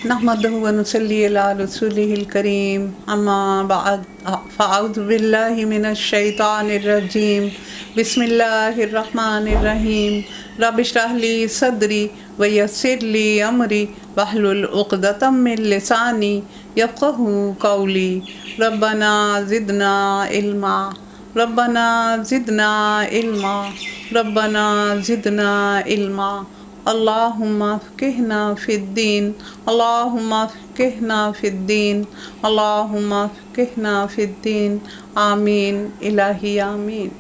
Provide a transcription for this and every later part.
نحمده ونصلي على رسوله الكريم أما بعد فأعوذ بالله من الشيطان الرجيم بسم الله الرحمن الرحيم رب اشرح لي صدري ويسر لي أمري واحلل عقدة من لساني يفقهوا قولي ربنا زدنا علما ربنا زدنا علما ربنا زدنا علما اللهم فقهنا في الدين اللهم فقهنا في الدين اللهم فقهنا في الدين آمین الہی آمین۔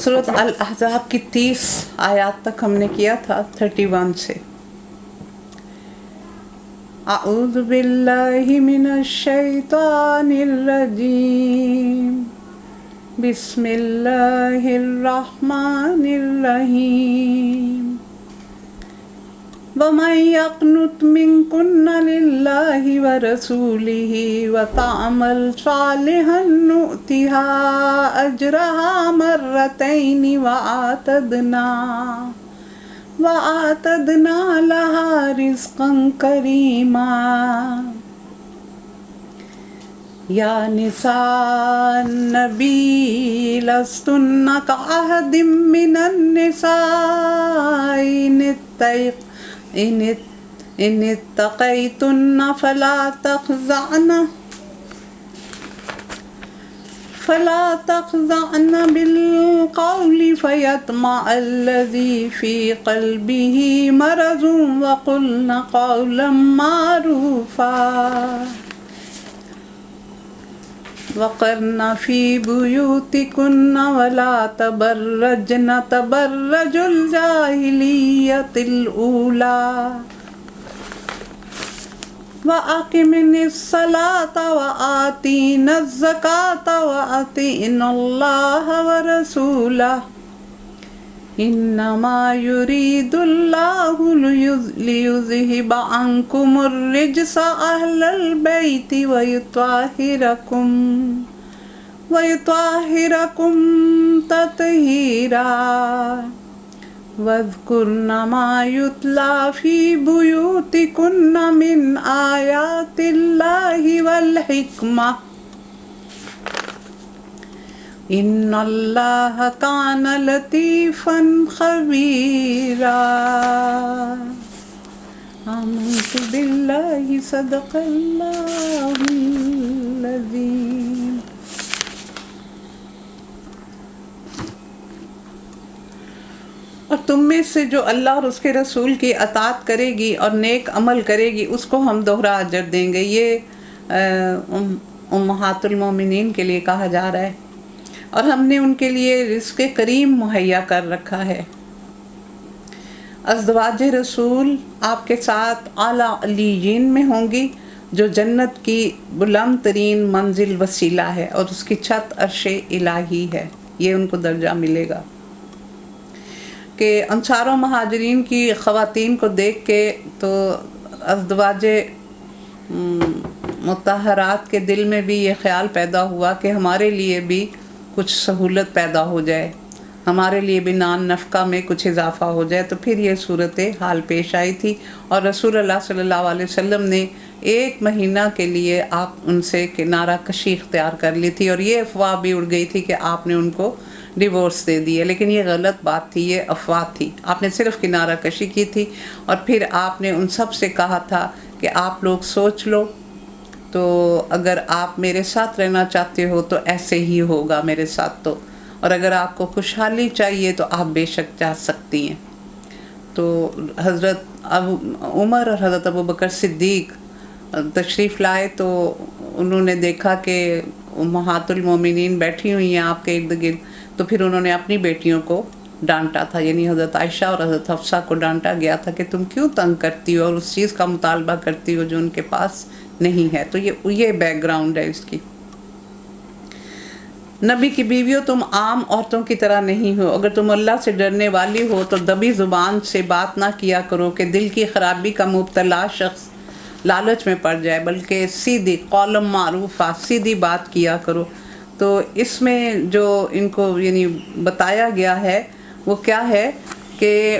سورۃ الاحزاب کی 30 آیات تک ہم نے کیا تھا 31 سے۔ اعوذ باللہ من الشیطان الرجیم بسم اللہ الرحمن الرحیم وَمَن يَقْنُتْ مِنكُنَّ لِلَّهِ وَرَسُولِهِ وَتَعْمَلْ صَالِحًا نُؤْتِهَا أَجْرَهَا مَرَّتَيْنِ وَأَعْتَدْنَا لَهَا رِزْقًا كَرِيمًا۔ یا نساء النبی لستن کأحد من النساء ان اتقیتن فلا تخضعن بالقول فيطمع الذي في قلبه مرض وقلن قولا معروفا وَقَرْنَ فِي بُيُوتِكُنَّ وَلَا تَبَرَّجْنَ تَبَرَّجُ الْجَاهِلِيَّةِ الْأُولَى وَأَقِمْنَ الصَّلَاةَ وَآتِينَ الزَّكَاةَ وَأَطِعْنَ اللَّهَ وَرَسُولَهُ انما يريد الله ليذهب عنكم الرجس اهل البيت ويطهركم تطهيرا واذكرن ما يتلى في بيوتكن من آيات الله والحكمة ان اللہ کان لطیفا خبیرا۔ آمنت باللہ صدق اللہ العظیم۔ اور تم میں سے جو اللہ اور اس کے رسول کی اطاعت کرے گی اور نیک عمل کرے گی اس کو ہم دوہرا اجر دیں گے۔ یہ امہات المومنین کے لیے کہا جا رہا ہے، اور ہم نے ان کے لیے رزق کریم مہیا کر رکھا ہے۔ ازواج رسول آپ کے ساتھ اعلیٰ علیین میں ہوں گی، جو جنت کی بلند ترین منزل وسیلہ ہے اور اس کی چھت عرش الہی ہے، یہ ان کو درجہ ملے گا۔ کہ انصار و مہاجرین کی خواتین کو دیکھ کے تو ازواج مطہرات کے دل میں بھی یہ خیال پیدا ہوا کہ ہمارے لیے بھی کچھ سہولت پیدا ہو جائے، ہمارے لیے بھی نان نفقہ میں کچھ اضافہ ہو جائے، تو پھر یہ صورت حال پیش آئی تھی، اور رسول اللہ صلی اللہ علیہ وسلم نے 1 مہینہ کے لیے آپ ان سے کنارہ کشی اختیار کر لی تھی، اور یہ افواہ بھی اڑ گئی تھی کہ آپ نے ان کو ڈیورس دے دیے، لیکن یہ غلط بات تھی، یہ افواہ تھی۔ آپ نے صرف کنارہ کشی کی تھی، اور پھر آپ نے ان سب سے کہا تھا کہ آپ لوگ سوچ لو، تو اگر آپ میرے ساتھ رہنا چاہتے ہو تو ایسے ہی ہوگا میرے ساتھ، تو اور اگر آپ کو خوشحالی چاہیے تو آپ بے شک جا سکتی ہیں۔ تو حضرت عمر اور حضرت ابوبکر صدیق تشریف لائے تو انہوں نے دیکھا کہ امہات المومنین بیٹھی ہوئی ہیں آپ کے ارد گرد، تو پھر انہوں نے اپنی بیٹیوں کو ڈانٹا تھا، یعنی حضرت عائشہ اور حضرت حفصہ کو ڈانٹا گیا تھا کہ تم کیوں تنگ کرتی ہو اور اس چیز کا مطالبہ کرتی ہو جو ان کے پاس نہیں ہے۔ تو یہ بیک گراؤنڈ ہے اس کی۔ نبی کی بیویوں تم عام عورتوں کی طرح نہیں ہو، اگر تم اللہ سے ڈرنے والی ہو تو دبی زبان سے بات نہ کیا کرو کہ دل کی خرابی کا مبتلا شخص لالچ میں پڑ جائے، بلکہ سیدھی قول معروفہ سیدھی بات کیا کرو۔ تو اس میں جو ان کو یعنی بتایا گیا ہے وہ کیا ہے کہ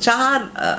4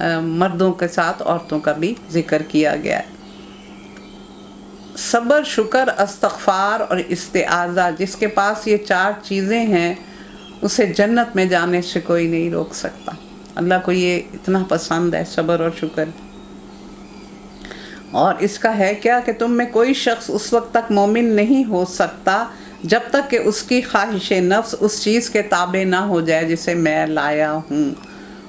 مردوں کے ساتھ عورتوں کا بھی ذکر کیا گیا ہے۔ صبر، شکر، استغفار اور استعاذہ، جس کے پاس یہ 4 چیزیں ہیں اسے جنت میں جانے سے کوئی نہیں روک سکتا۔ اللہ کو یہ اتنا پسند ہے صبر اور شکر۔ اور اس کا ہے کیا کہ تم میں کوئی شخص اس وقت تک مومن نہیں ہو سکتا جب تک کہ اس کی خواہش نفس اس چیز کے تابع نہ ہو جائے جسے میں لایا ہوں۔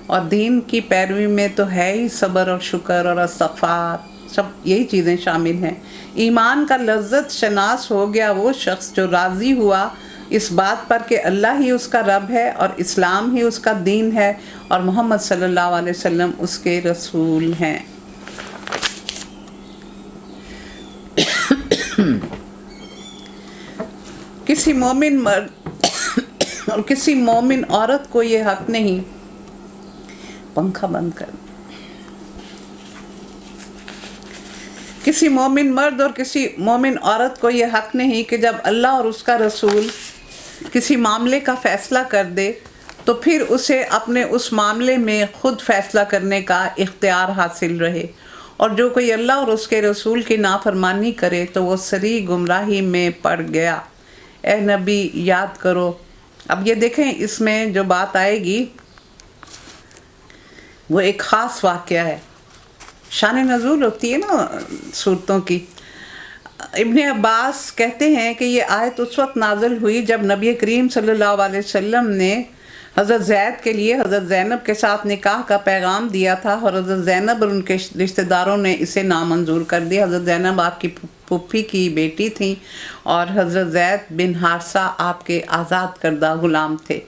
اور دین کی پیروی میں تو ہے ہی صبر اور شکر اور استغفار، سب یہی چیزیں شامل ہیں۔ ایمان کا لذت شناس ہو گیا وہ شخص جو راضی ہوا اس بات پر کہ اللہ ہی اس کا رب ہے اور اسلام ہی اس کا دین ہے اور محمد صلی اللہ علیہ وسلم اس کے رسول ہیں۔ کسی مومن مرد اور کسی مومن عورت کو یہ حق نہیں، پنکھا بند کر، کسی مومن مرد اور کسی مومن عورت کو یہ حق نہیں کہ جب اللہ اور اس کا رسول کسی معاملے کا فیصلہ کر دے تو پھر اسے اپنے اس معاملے میں خود فیصلہ کرنے کا اختیار حاصل رہے، اور جو کوئی اللہ اور اس کے رسول کی نافرمانی کرے تو وہ صریح گمراہی میں پڑ گیا۔ اے نبی یاد کرو۔ اب یہ دیکھیں اس میں جو بات آئے گی وہ ایک خاص واقعہ ہے، شان نزول ہوتی ہے نا صورتوں کی۔ ابن عباس کہتے ہیں کہ یہ آیت اس وقت نازل ہوئی جب نبی کریم صلی اللہ علیہ وسلم نے حضرت زید کے لیے حضرت زینب کے ساتھ نکاح کا پیغام دیا تھا، اور حضرت زینب اور ان کے رشتہ داروں نے اسے نامنظور کر دیا۔ حضرت زینب آپ کی پھوپھی کی بیٹی تھیں اور حضرت زید بن حارثہ آپ کے آزاد کردہ غلام تھے۔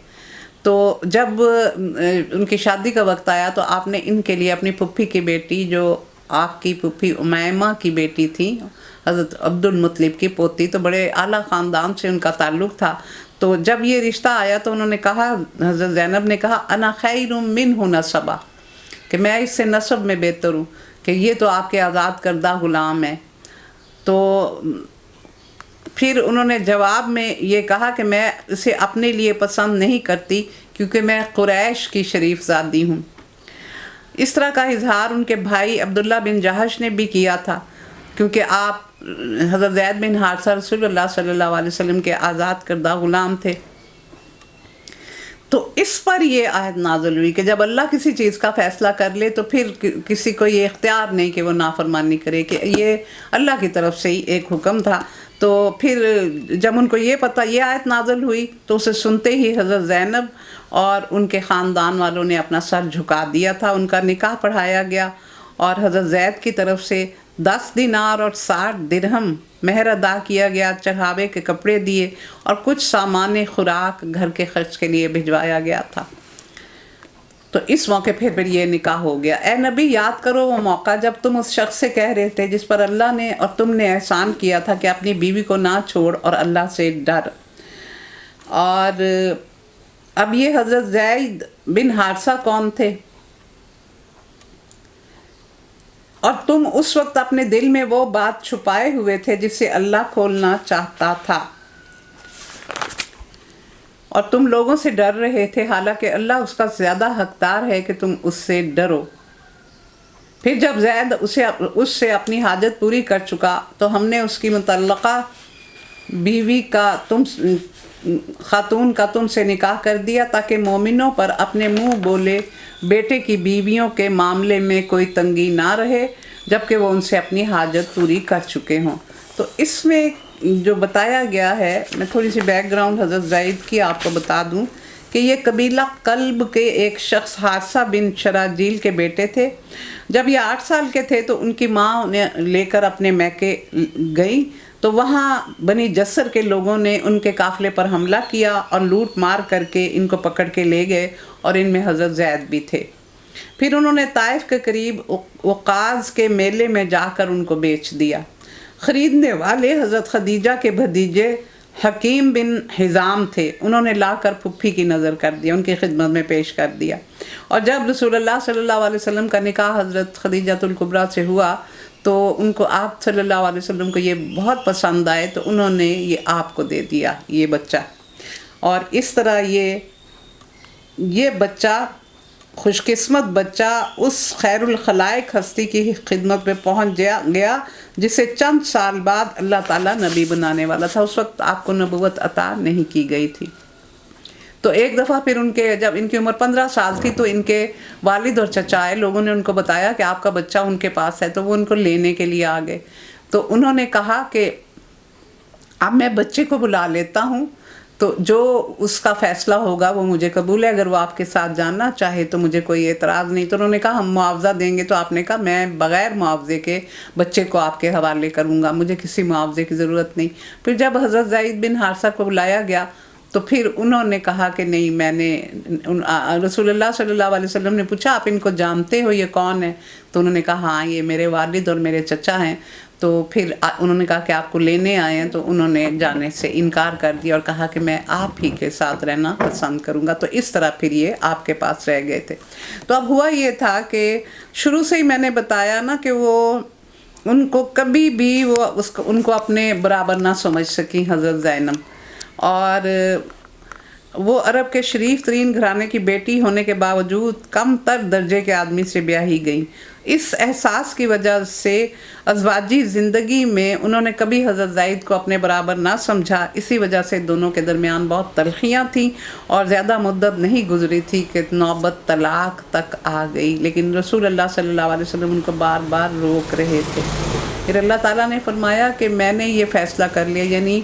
تو جب ان کی شادی کا وقت آیا تو آپ نے ان کے لیے اپنی پھوپھی کی بیٹی، جو آپ کی پھوپھی امیمہ کی بیٹی تھی، حضرت عبد المطلب کی پوتی، تو بڑے اعلیٰ خاندان سے ان کا تعلق تھا، تو جب یہ رشتہ آیا تو انہوں نے کہا، حضرت زینب نے کہا انا خیر منہ نسبا، کہ میں اس سے نسب میں بہتر ہوں، کہ یہ تو آپ کے آزاد کردہ غلام ہے۔ تو پھر انہوں نے جواب میں یہ کہا کہ میں اسے اپنے لیے پسند نہیں کرتی کیونکہ میں قریش کی شریف زادی ہوں۔ اس طرح کا اظہار ان کے بھائی عبداللہ بن جہش نے بھی کیا تھا، کیونکہ آپ حضرت زید بن حارثہ رسول اللہ صلی اللہ علیہ وسلم کے آزاد کردہ غلام تھے۔ تو اس پر یہ آیت نازل ہوئی کہ جب اللہ کسی چیز کا فیصلہ کر لے تو پھر کسی کو یہ اختیار نہیں کہ وہ نافرمانی کرے، کہ یہ اللہ کی طرف سے ہی ایک حکم تھا۔ تو پھر جب ان کو یہ پتہ، یہ آیت نازل ہوئی تو اسے سنتے ہی حضرت زینب اور ان کے خاندان والوں نے اپنا سر جھکا دیا تھا، ان کا نکاح پڑھایا گیا، اور حضرت زید کی طرف سے 10 دینار اور 60 درہم مہر ادا کیا گیا، چڑھاوے کے کپڑے دیے اور کچھ سامان خوراک گھر کے خرچ کے لیے بھجوایا گیا تھا۔ تو اس موقع پھر یہ نکاح ہو گیا۔ اے نبی یاد کرو وہ موقع جب تم اس شخص سے کہہ رہے تھے جس پر اللہ نے اور تم نے احسان کیا تھا کہ اپنی بیوی کو نہ چھوڑ اور اللہ سے ڈر۔ اور اب یہ حضرت زید بن حارثہ کون تھے؟ اور تم اس وقت اپنے دل میں وہ بات چھپائے ہوئے تھے جسے اللہ کھولنا چاہتا تھا، اور تم لوگوں سے ڈر رہے تھے، حالانکہ اللہ اس کا زیادہ حقدار ہے کہ تم اس سے ڈرو۔ پھر جب زید اس سے اپنی حاجت پوری کر چکا تو ہم نے اس کی متعلقہ بیوی کا خاتون کا تم سے نکاح کر دیا تاکہ مومنوں پر اپنے منہ بولے بیٹے کی بیویوں کے معاملے میں کوئی تنگی نہ رہے جبکہ وہ ان سے اپنی حاجت پوری کر چکے ہوں۔ تو اس میں جو بتایا گیا ہے، میں تھوڑی سی بیک گراؤنڈ حضرت زید کی آپ کو بتا دوں کہ یہ قبیلہ قلب کے ایک شخص حارثہ بن شراجیل کے بیٹے تھے۔ جب یہ 8 سال کے تھے تو ان کی ماں انہیں لے کر اپنے میکے گئی، تو وہاں بنی جسر کے لوگوں نے ان کے قافلے پر حملہ کیا اور لوٹ مار کر کے ان کو پکڑ کے لے گئے، اور ان میں حضرت زید بھی تھے۔ پھر انہوں نے طائف کے قریب وقاز کے میلے میں جا کر ان کو بیچ دیا۔ خریدنے والے حضرت خدیجہ کے بھتیجے حکیم بن حزام تھے، انہوں نے لا کر پھپھی کی نظر کر دیا، ان کی خدمت میں پیش کر دیا۔ اور جب رسول اللہ صلی اللہ علیہ وسلم کا نکاح حضرت خدیجہ الکبریٰ سے ہوا تو ان کو آپ صلی اللہ علیہ وسلم کو یہ بہت پسند آئے، تو انہوں نے یہ آپ کو دے دیا یہ بچہ، اور اس طرح یہ بچہ خوش قسمت بچہ اس خیر الخلائق ہستی کی خدمت میں پہنچ گیا جسے چند سال بعد اللہ تعالیٰ نبی بنانے والا تھا. اس وقت آپ کو نبوت عطا نہیں کی گئی تھی. تو ایک دفعہ پھر جب ان کی عمر 15 سال تھی تو ان کے والد اور چچا آئے. لوگوں نے ان کو بتایا کہ آپ کا بچہ ان کے پاس ہے, تو وہ ان کو لینے کے لیے آ گئے. تو انہوں نے کہا کہ اب میں بچے کو بلا لیتا ہوں, تو جو اس کا فیصلہ ہوگا وہ مجھے قبول ہے, اگر وہ آپ کے ساتھ جاننا چاہے تو مجھے کوئی اعتراض نہیں. تو انہوں نے کہا ہم معاوضہ دیں گے. تو آپ نے کہا میں بغیر معاوضے کے بچے کو آپ کے حوالے کروں گا, مجھے کسی معاوضے کی ضرورت نہیں. پھر جب حضرت زید بن حارثہ کو بلایا گیا تو پھر انہوں نے کہا کہ نہیں, میں نے رسول اللہ صلی اللہ علیہ وسلم نے پوچھا آپ ان کو جانتے ہو, یہ کون ہے؟ تو انہوں نے کہا ہاں یہ میرے والد اور میرے چچا ہیں. تو پھر انہوں نے کہا کہ آپ کو لینے آئے ہیں, تو انہوں نے جانے سے انکار کر دیا اور کہا کہ میں آپ ہی کے ساتھ رہنا پسند کروں گا. تو اس طرح پھر یہ آپ کے پاس رہ گئے تھے. تو اب ہوا یہ تھا کہ شروع سے ہی میں نے بتایا نا کہ وہ ان کو کبھی بھی ان کو اپنے برابر نہ سمجھ سکی حضرت زینب, اور وہ عرب کے شریف ترین گھرانے کی بیٹی ہونے کے باوجود کم تر درجے کے آدمی سے بیاہی گئیں. اس احساس کی وجہ سے ازواجی زندگی میں انہوں نے کبھی حضرت زید کو اپنے برابر نہ سمجھا. اسی وجہ سے دونوں کے درمیان بہت تلخیاں تھیں اور زیادہ مدت نہیں گزری تھی کہ نوبت طلاق تک آ گئی. لیکن رسول اللہ صلی اللہ علیہ وسلم ان کو بار بار روک رہے تھے. پھر اللہ تعالیٰ نے فرمایا کہ میں نے یہ فیصلہ کر لیا, یعنی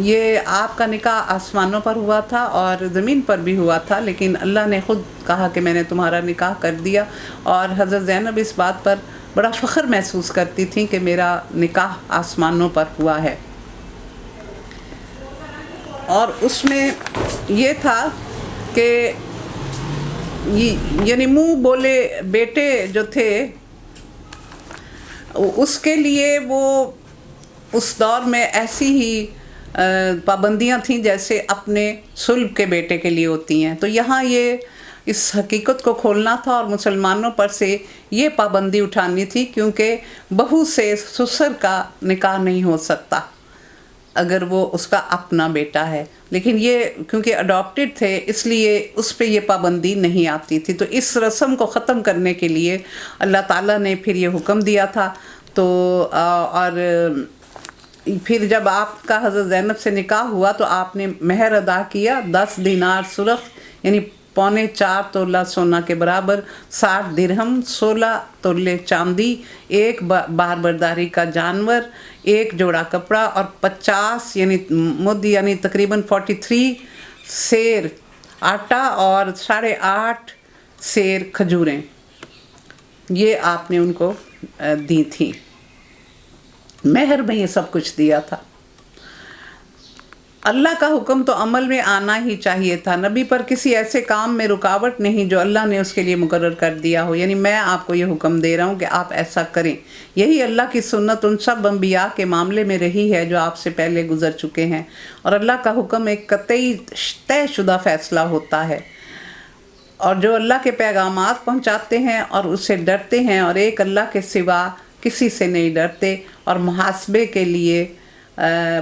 یہ آپ کا نکاح آسمانوں پر ہوا تھا اور زمین پر بھی ہوا تھا, لیکن اللہ نے خود کہا کہ میں نے تمہارا نکاح کر دیا. اور حضرت زینب اس بات پر بڑا فخر محسوس کرتی تھیں کہ میرا نکاح آسمانوں پر ہوا ہے. اور اس میں یہ تھا کہ یعنی منہ بولے بیٹے جو تھے اس کے لیے وہ اس دور میں ایسی ہی پابندیاں تھیں جیسے اپنے صلب کے بیٹے کے لیے ہوتی ہیں. تو یہاں یہ اس حقیقت کو کھولنا تھا اور مسلمانوں پر سے یہ پابندی اٹھانی تھی, کیونکہ بہو سے سسر کا نکاح نہیں ہو سکتا اگر وہ اس کا اپنا بیٹا ہے. لیکن یہ کیونکہ اڈاپٹڈ تھے اس لیے اس پہ یہ پابندی نہیں آتی تھی. تو اس رسم کو ختم کرنے کے لیے اللہ تعالیٰ نے پھر یہ حکم دیا تھا. تو اور پھر جب آپ کا حضرت زینب سے نکاح ہوا تو آپ نے مہر ادا کیا 10 دینار سرخ, یعنی 4.25 تولہ سونا کے برابر, 60 درہم, 16 تولے چاندی, 1 بار برداری کا جانور, 1 جوڑا کپڑا اور 50 یعنی مد یعنی تقریباً 43 سیر آٹا اور 8.5 سیر کھجوریں, یہ آپ نے ان کو دی تھی. مہر میں یہ سب کچھ دیا تھا. اللہ کا حکم تو عمل میں آنا ہی چاہیے تھا. نبی پر کسی ایسے کام میں رکاوٹ نہیں جو اللہ نے اس کے لیے مقرر کر دیا ہو. یعنی میں آپ کو یہ حکم دے رہا ہوں کہ آپ ایسا کریں. یہی اللہ کی سنت ان سب انبیاء کے معاملے میں رہی ہے جو آپ سے پہلے گزر چکے ہیں. اور اللہ کا حکم ایک قطعی طے شدہ فیصلہ ہوتا ہے, اور جو اللہ کے پیغامات پہنچاتے ہیں اور اس سے ڈرتے ہیں اور ایک اللہ کے سوا کسی سے نہیں ڈرتے, اور محاسبے کے لیے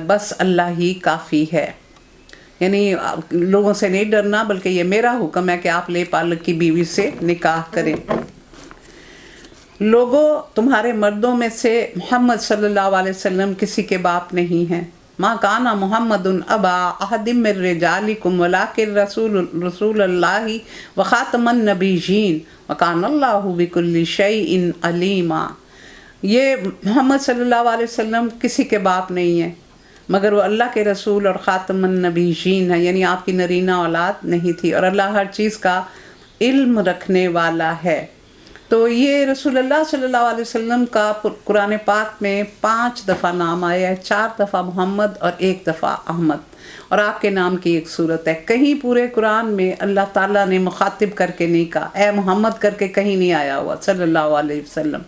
بس اللہ ہی کافی ہے. یعنی لوگوں سے نہیں ڈرنا, بلکہ یہ میرا حکم ہے کہ آپ لے پالک کی بیوی سے نکاح کریں. لوگوں تمہارے مردوں میں سے محمد صلی اللہ علیہ وسلم کسی کے باپ نہیں ہیں. ما کانا محمد ابا احد من رجالکم ولکن رسول اللہ وخاتم النبیین وکان اللہ بکل شیء علیما. یہ محمد صلی اللہ علیہ وسلم کسی کے باپ نہیں ہیں, مگر وہ اللہ کے رسول اور خاتم النبیین ہیں, یعنی آپ کی نرینہ اولاد نہیں تھی, اور اللہ ہر چیز کا علم رکھنے والا ہے. تو یہ رسول اللہ صلی اللہ علیہ وسلم کا قرآن پاک میں 5 دفعہ نام آیا ہے, 4 دفعہ محمد اور 1 دفعہ احمد, اور آپ کے نام کی ایک صورت ہے. کہیں پورے قرآن میں اللہ تعالیٰ نے مخاطب کر کے نہیں کہا, اے محمد کر کے کہیں نہیں آیا ہوا صلی اللہ علیہ وسلم.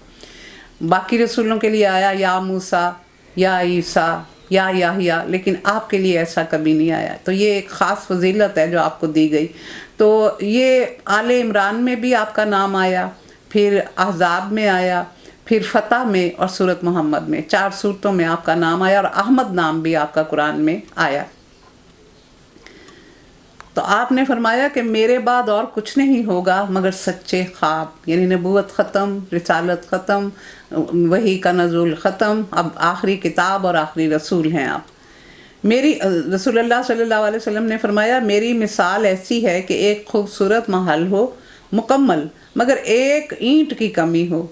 باقی رسولوں کے لیے آیا یا موسیٰ یا عیسیٰ یا یحییٰ, لیکن آپ کے لیے ایسا کبھی نہیں آیا. تو یہ ایک خاص فضیلت ہے جو آپ کو دی گئی. تو یہ آل عمران میں بھی آپ کا نام آیا, پھر احزاب میں آیا, پھر فتح میں اور سورۃ محمد میں. 4 صورتوں میں آپ کا نام آیا, اور احمد نام بھی آپ کا قرآن میں آیا. تو آپ نے فرمایا کہ میرے بعد اور کچھ نہیں ہوگا مگر سچے خواب، یعنی نبوت ختم، رسالت ختم، وحی کا نزول ختم، اب آخری کتاب اور آخری رسول ہیں آپ۔ میری رسول اللہ صلی اللہ علیہ وسلم نے فرمایا میری مثال ایسی ہے کہ ایک خوبصورت محل ہو مکمل، مگر ایک اینٹ کی کمی ہو،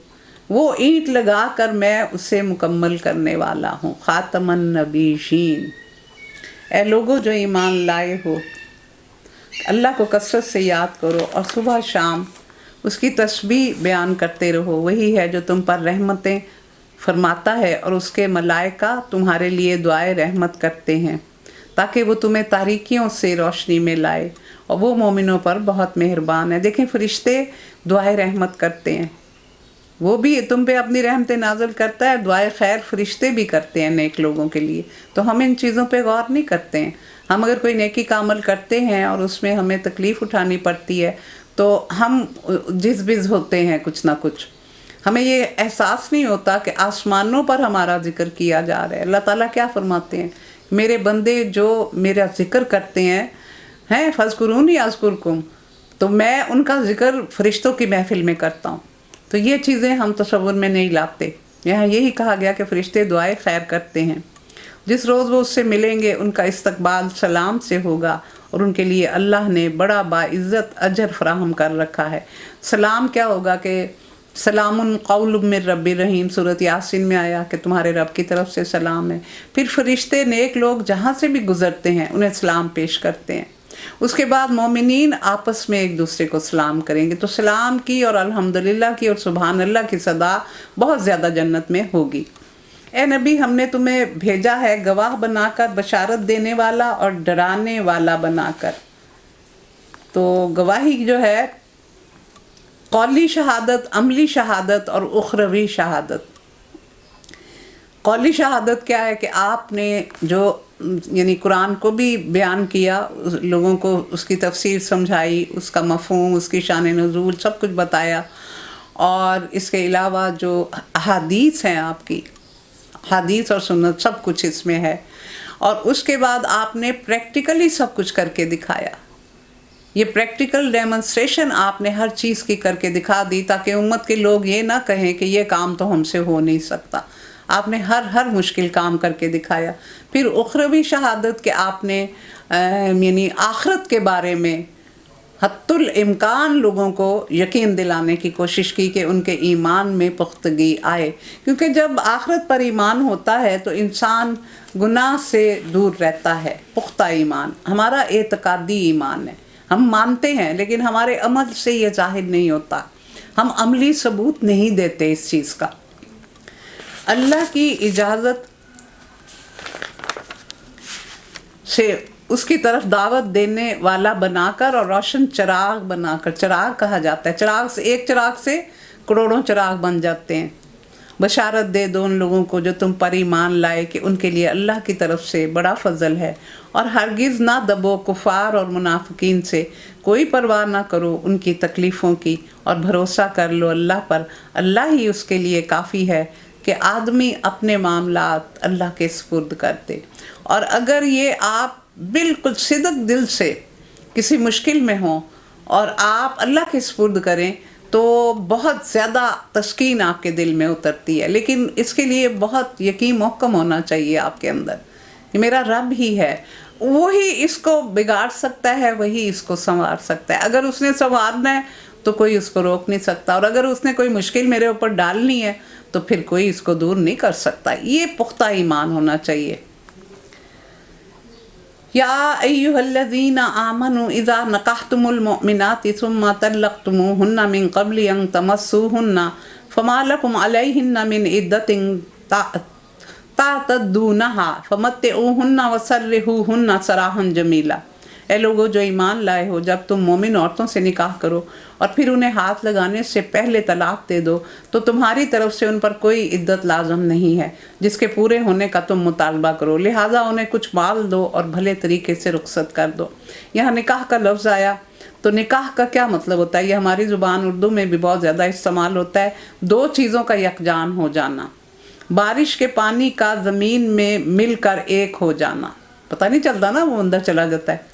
وہ اینٹ لگا کر میں اسے مکمل کرنے والا ہوں۔ خاتم النبیین، اے لوگوں جو ایمان لائے ہو، اللہ کو کثرت سے یاد کرو اور صبح شام اس کی تسبیح بیان کرتے رہو، وہی ہے جو تم پر رحمتیں فرماتا ہے اور اس کے ملائکہ تمہارے لیے دعائے رحمت کرتے ہیں تاکہ وہ تمہیں تاریکیوں سے روشنی میں لائے، اور وہ مومنوں پر بہت مہربان ہے۔ دیکھیں فرشتے دعائے رحمت کرتے ہیں، وہ بھی تم پہ اپنی رحمتیں نازل کرتا ہے، دعائے خیر فرشتے بھی کرتے ہیں نیک لوگوں کے لیے۔ تو ہم ان چیزوں پہ غور نہیں کرتے ہیں۔ ہم اگر کوئی نیکی کا عمل کرتے ہیں اور اس میں ہمیں تکلیف اٹھانی پڑتی ہے تو ہم جز بز ہوتے ہیں کچھ نہ کچھ، ہمیں یہ احساس نہیں ہوتا کہ آسمانوں پر ہمارا ذکر کیا جا رہا ہے۔ اللہ تعالیٰ کیا فرماتے ہیں، میرے بندے جو میرا ذکر کرتے ہیں فَاذْكُرُونِی أَذْكُرْكُمْ، تو میں ان کا ذکر فرشتوں کی محفل میں کرتا ہوں۔ تو یہ چیزیں ہم تصور میں نہیں لاتے۔ یہاں یہی کہا گیا کہ فرشتے دعائے خیر کرتے ہیں، جس روز وہ اس سے ملیں گے ان کا استقبال سلام سے ہوگا، اور ان کے لیے اللہ نے بڑا باعزت اجر فراہم کر رکھا ہے۔ سلام کیا ہوگا کہ سلام قول من رب رحیم، سورۃ یاسین میں آیا کہ تمہارے رب کی طرف سے سلام ہے۔ پھر فرشتے نیک لوگ جہاں سے بھی گزرتے ہیں انہیں سلام پیش کرتے ہیں۔ اس کے بعد مومنین آپس میں ایک دوسرے کو سلام کریں گے، تو سلام کی اور الحمدللہ کی اور سبحان اللہ کی صدا بہت زیادہ جنت میں ہوگی۔ اے نبی، ہم نے تمہیں بھیجا ہے گواہ بنا کر، بشارت دینے والا اور ڈرانے والا بنا کر۔ تو گواہی جو ہے قولی شہادت، عملی شہادت اور اخروی شہادت۔ قولی شہادت کیا ہے کہ آپ نے جو یعنی قرآن کو بھی بیان کیا، لوگوں کو اس کی تفسیر سمجھائی، اس کا مفہوم، اس کی شان نزول سب کچھ بتایا، اور اس کے علاوہ جو احادیث ہیں آپ کی، حدیث اور سنت سب کچھ اس میں ہے، اور اس کے بعد آپ نے پریکٹیکلی سب کچھ کر کے دکھایا۔ یہ پریکٹیکل ڈیمونسٹریشن آپ نے ہر چیز کی کر کے دکھا دی تاکہ امت کے لوگ یہ نہ کہیں کہ یہ کام تو ہم سے ہو نہیں سکتا۔ آپ نے ہر مشکل کام کر کے دکھایا۔ پھر اخروی شہادت کہ آپ نے یعنی آخرت کے بارے میں حتی الامکان لوگوں کو یقین دلانے کی کوشش کی کہ ان کے ایمان میں پختگی آئے، کیونکہ جب آخرت پر ایمان ہوتا ہے تو انسان گناہ سے دور رہتا ہے۔ پختہ ایمان ہمارا اعتقادی ایمان ہے، ہم مانتے ہیں لیکن ہمارے عمل سے یہ ظاہر نہیں ہوتا، ہم عملی ثبوت نہیں دیتے اس چیز کا۔ اللہ کی اجازت سے اس کی طرف دعوت دینے والا بنا کر اور روشن چراغ بنا کر، چراغ کہا جاتا ہے، چراغ سے ایک چراغ سے کروڑوں چراغ بن جاتے ہیں۔ بشارت دے دو ان لوگوں کو جو تم پر ایمان لائے کہ ان کے لیے اللہ کی طرف سے بڑا فضل ہے، اور ہرگز نہ دبو کفار اور منافقین سے، کوئی پرواہ نہ کرو ان کی تکلیفوں کی، اور بھروسہ کر لو اللہ پر، اللہ ہی اس کے لیے کافی ہے کہ آدمی اپنے معاملات اللہ کے سپرد کرتے۔ اور اگر یہ آپ بالکل صدق دل سے کسی مشکل میں ہوں اور آپ اللہ کے سپرد کریں تو بہت زیادہ تسکین آپ کے دل میں اترتی ہے، لیکن اس کے لیے بہت یقین محکم ہونا چاہیے آپ کے اندر کہ میرا رب ہی ہے، وہی اس کو بگاڑ سکتا ہے، وہی اس کو سنوار سکتا ہے۔ اگر اس نے سنوارنا ہے تو کوئی اس کو روک نہیں سکتا، اور اگر اس نے کوئی مشکل میرے اوپر ڈالنی ہے تو پھر کوئی اس کو دور نہیں کر سکتا۔ یہ پختہ ایمان ہونا چاہیے۔ یا ایھا الذین آمنوا اذا نکحتم المؤمنات ثم طلقتموہن من قبل ان تمسوہن فما لکم علیہن من عدۃ تعتدونہا فمتعوہن وسرحوہن سراحا جمیلا۔ اے لوگو جو ایمان لائے ہو، جب تم مومن عورتوں سے نکاح کرو اور پھر انہیں ہاتھ لگانے سے پہلے طلاق دے دو تو تمہاری طرف سے ان پر کوئی عدت لازم نہیں ہے جس کے پورے ہونے کا تم مطالبہ کرو، لہٰذا انہیں کچھ مال دو اور بھلے طریقے سے رخصت کر دو۔ یہاں نکاح کا لفظ آیا تو نکاح کا کیا مطلب ہوتا ہے؟ یہ ہماری زبان اردو میں بھی بہت زیادہ استعمال ہوتا ہے، دو چیزوں کا یکجان ہو جانا، بارش کے پانی کا زمین میں مل کر ایک ہو جانا، پتہ نہیں چلتا نا، وہ اندر چلا جاتا ہے۔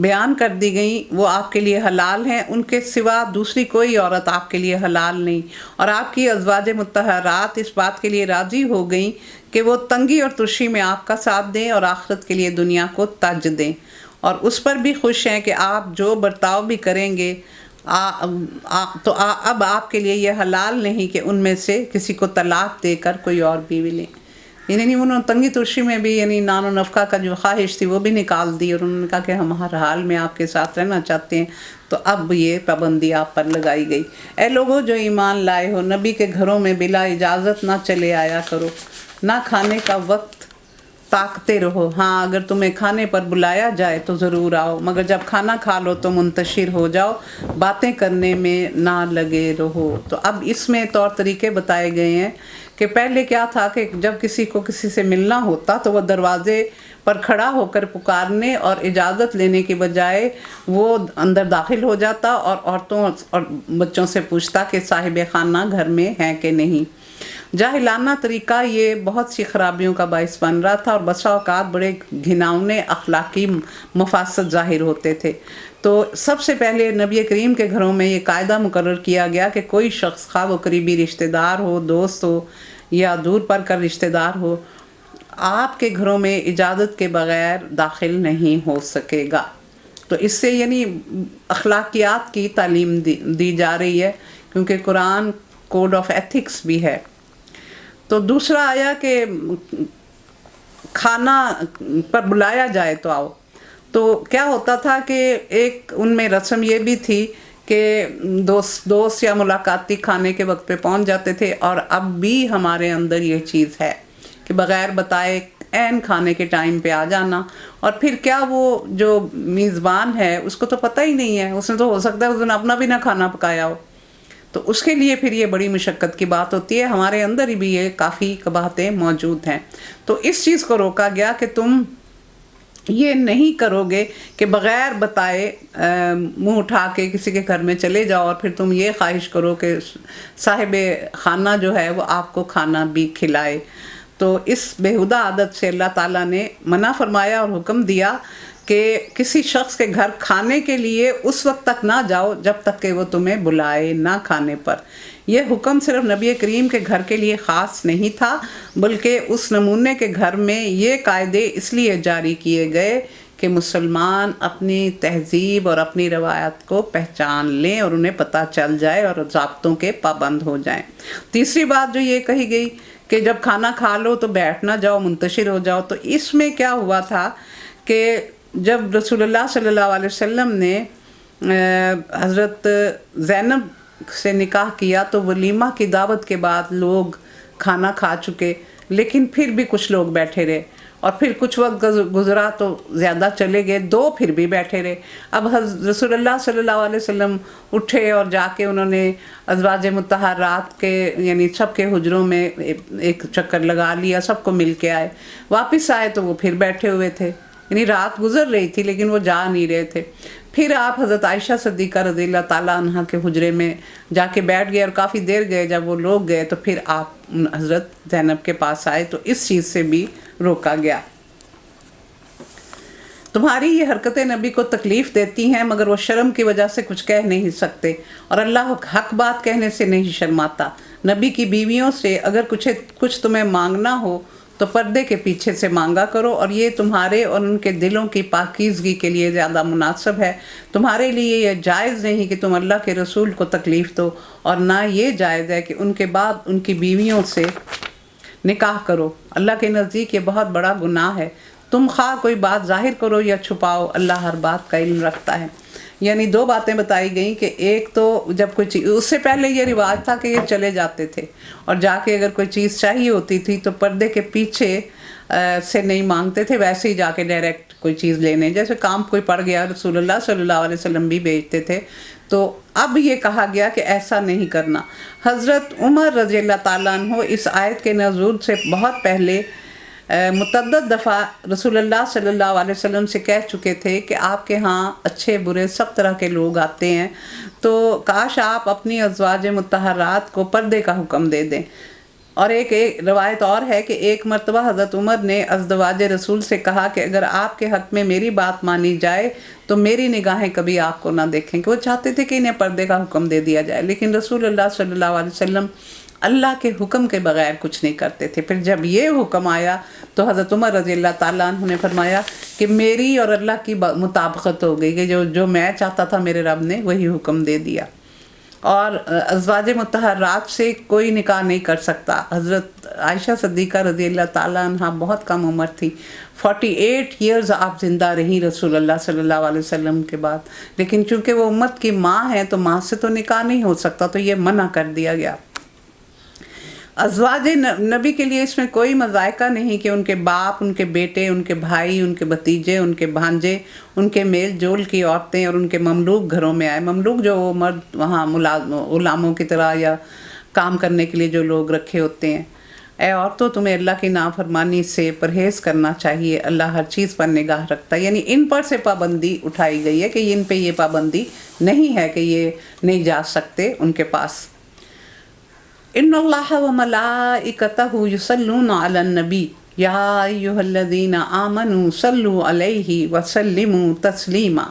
بیان کر دی گئیں وہ آپ کے لیے حلال ہیں، ان کے سوا دوسری کوئی عورت آپ کے لیے حلال نہیں، اور آپ کی ازواج مطہرات اس بات کے لیے راضی ہو گئیں کہ وہ تنگی اور ترشی میں آپ کا ساتھ دیں اور آخرت کے لیے دنیا کو تج دیں، اور اس پر بھی خوش ہیں کہ آپ جو برتاؤ بھی کریں گے اب آپ کے لیے یہ حلال نہیں کہ ان میں سے کسی کو طلاق دے کر کوئی اور بیوی لیں۔ یعنی انہوں نے تنگی ترشی میں بھی یعنی نان و نفقہ کا جو خواہش تھی وہ بھی نکال دی، اور انہوں نے کہا کہ ہم ہر حال میں آپ کے ساتھ رہنا چاہتے ہیں، تو اب یہ پابندی آپ پر لگائی گئی۔ اے لوگوں جو ایمان لائے ہو، نبی کے گھروں میں بلا اجازت نہ چلے آیا کرو، نہ کھانے کا وقت تاکتے رہو، ہاں اگر تمہیں کھانے پر بلایا جائے تو ضرور آؤ، مگر جب کھانا کھا لو تو منتشر ہو جاؤ، باتیں کرنے میں نہ لگے رہو۔ تو اب اس میں طور طریقے بتائے گئے ہیں کہ پہلے کیا تھا کہ جب کسی کو کسی سے ملنا ہوتا تو وہ دروازے پر کھڑا ہو کر پکارنے اور اجازت لینے کے بجائے وہ اندر داخل ہو جاتا اور عورتوں اور بچوں سے پوچھتا کہ صاحب خانہ گھر میں ہیں کہ نہیں۔ جاہلانہ طریقہ یہ بہت سی خرابیوں کا باعث بن رہا تھا، اور بسا اوقات بڑے گھناؤنے اخلاقی مفاسد ظاہر ہوتے تھے۔ تو سب سے پہلے نبی کریم کے گھروں میں یہ قاعدہ مقرر کیا گیا کہ کوئی شخص خواہ وہ قریبی رشتہ دار ہو، دوست ہو یا دور پر کر رشتہ دار ہو، آپ کے گھروں میں اجازت کے بغیر داخل نہیں ہو سکے گا۔ تو اس سے یعنی اخلاقیات کی تعلیم دی جا رہی ہے، کیونکہ قرآن کوڈ آف ایتھکس بھی ہے۔ تو دوسرا آیا کہ کھانا پر بلایا جائے تو آؤ۔ تو کیا ہوتا تھا کہ ایک ان میں رسم یہ بھی تھی کہ دوست یا ملاقاتی کھانے کے وقت پہ پہنچ جاتے تھے، اور اب بھی ہمارے اندر یہ چیز ہے کہ بغیر بتائے عین کھانے کے ٹائم پہ آ جانا، اور پھر کیا وہ جو میزبان ہے اس کو تو پتہ ہی نہیں ہے، اس نے تو ہو سکتا ہے اس دن اپنا بھی نہ کھانا پکایا ہو، تو اس کے لیے پھر یہ بڑی مشقت کی بات ہوتی ہے۔ ہمارے اندر بھی یہ کافی قباحتیں موجود ہیں، تو اس چیز کو روکا گیا کہ تم یہ نہیں کرو گے کہ بغیر بتائے منہ اٹھا کے کسی کے گھر میں چلے جاؤ اور پھر تم یہ خواہش کرو کہ صاحب خانہ جو ہے وہ آپ کو کھانا بھی کھلائے۔ تو اس بیہودہ عادت سے اللہ تعالیٰ نے منع فرمایا اور حکم دیا کہ کسی شخص کے گھر کھانے کے لیے اس وقت تک نہ جاؤ جب تک کہ وہ تمہیں بلائے نہ کھانے پر۔ یہ حکم صرف نبی کریم کے گھر کے لیے خاص نہیں تھا، بلکہ اس نمونے کے گھر میں یہ قاعدے اس لیے جاری کیے گئے کہ مسلمان اپنی تہذیب اور اپنی روایت کو پہچان لیں اور انہیں پتہ چل جائے اور ضابطوں کے پابند ہو جائیں۔ تیسری بات جو یہ کہی گئی کہ جب کھانا کھا لو تو بیٹھ نہ جاؤ، منتشر ہو جاؤ، تو اس میں کیا ہوا تھا کہ جب رسول اللہ صلی اللہ علیہ وسلم نے حضرت زینب سے نکاح کیا تو ولیمہ کی دعوت کے بعد لوگ کھانا کھا چکے، لیکن پھر بھی کچھ لوگ بیٹھے رہے، اور پھر کچھ وقت گزرا تو زیادہ چلے گئے، دو پھر بھی بیٹھے رہے۔ اب رسول اللہ صلی اللہ علیہ وسلم اٹھے اور جا کے انہوں نے ازواج مطہرات کے یعنی سب کے حجروں میں ایک چکر لگا لیا، سب کو مل کے آئے، واپس آئے تو وہ پھر بیٹھے ہوئے تھے، یعنی رات گزر رہی تھی لیکن وہ جا نہیں رہے تھے۔ پھر آپ حضرت عائشہ صدیقہ رضی اللہ تعالیٰ عنہ کے حجرے میں جا کے بیٹھ گئے، اور کافی دیر گئے، جب وہ لوگ گئے تو پھر آپ حضرت زینب کے پاس آئے، تو اس چیز سے بھی روکا گیا۔ تمہاری یہ حرکتیں نبی کو تکلیف دیتی ہیں، مگر وہ شرم کی وجہ سے کچھ کہہ نہیں سکتے، اور اللہ حق بات کہنے سے نہیں شرماتا۔ نبی کی بیویوں سے اگر کچھ تمہیں مانگنا ہو تو پردے کے پیچھے سے مانگا کرو، اور یہ تمہارے اور ان کے دلوں کی پاکیزگی کے لیے زیادہ مناسب ہے۔ تمہارے لیے یہ جائز نہیں کہ تم اللہ کے رسول کو تکلیف دو، اور نہ یہ جائز ہے کہ ان کے بعد ان کی بیویوں سے نکاح کرو، اللہ کے نزدیک یہ بہت بڑا گناہ ہے۔ تم خواہ کوئی بات ظاہر کرو یا چھپاؤ، اللہ ہر بات کا علم رکھتا ہے۔ یعنی دو باتیں بتائی گئیں کہ ایک تو جب کوئی چیز، اس سے پہلے یہ رواج تھا کہ یہ چلے جاتے تھے اور جا کے اگر کوئی چیز چاہیے ہوتی تھی تو پردے کے پیچھے سے نہیں مانگتے تھے، ویسے ہی جا کے ڈائریکٹ کوئی چیز لینے، جیسے کام کوئی پڑ گیا رسول اللہ صلی اللہ علیہ وسلم بھی بھیجتے تھے۔ تو اب یہ کہا گیا کہ ایسا نہیں کرنا۔ حضرت عمر رضی اللہ تعالیٰ عنہ اس آیت کے نزول سے بہت پہلے متعدد دفعہ رسول اللہ صلی اللہ علیہ وسلم سے کہہ چکے تھے کہ آپ کے ہاں اچھے برے سب طرح کے لوگ آتے ہیں، تو کاش آپ اپنی ازواج مطہرات کو پردے کا حکم دے دیں، اور ایک روایت اور ہے کہ ایک مرتبہ حضرت عمر نے ازدواج رسول سے کہا کہ اگر آپ کے حق میں میری بات مانی جائے تو میری نگاہیں کبھی آپ کو نہ دیکھیں، کہ وہ چاہتے تھے کہ انہیں پردے کا حکم دے دیا جائے، لیکن رسول اللہ صلی اللہ علیہ وسلم اللہ کے حکم کے بغیر کچھ نہیں کرتے تھے۔ پھر جب یہ حکم آیا تو حضرت عمر رضی اللہ تعالیٰ عنہ نے فرمایا کہ میری اور اللہ کی مطابقت ہو گئی، کہ جو میں چاہتا تھا میرے رب نے وہی حکم دے دیا۔ اور ازواج مطہرات سے کوئی نکاح نہیں کر سکتا۔ حضرت عائشہ صدیقہ رضی اللہ تعالیٰ عنہ بہت کم عمر تھی، 48 ایئرز آپ زندہ رہیں رسول اللہ صلی اللہ علیہ وسلم کے بعد، لیکن چونکہ وہ امت کی ماں ہیں تو ماں سے تو نکاح نہیں ہو سکتا، تو یہ منع کر دیا گیا۔ ازواج نبی کے لیے اس میں کوئی مذائقہ نہیں کہ ان کے باپ، ان کے بیٹے، ان کے بھائی، ان کے بھتیجے، ان کے بھانجے، ان کے میل جول کی عورتیں اور ان کے مملوک گھروں میں آئے۔ مملوک جو وہ مرد وہاں غلاموں کی طرح یا کام کرنے کے لیے جو لوگ رکھے ہوتے ہیں۔ اے عورتوں، تمہیں اللہ کی نافرمانی سے پرہیز کرنا چاہیے، اللہ ہر چیز پر نگاہ رکھتا ہے۔ یعنی ان پر سے پابندی اٹھائی گئی ہے کہ ان پہ یہ پابندی نہیں ہے کہ یہ نہیں جا سکتے ان کے پاس۔ ان اللہ وملائکتہ یصلون علی النبی یا ایھا الذین آمنوا صلوا علیہ وسلموا تسلیما۔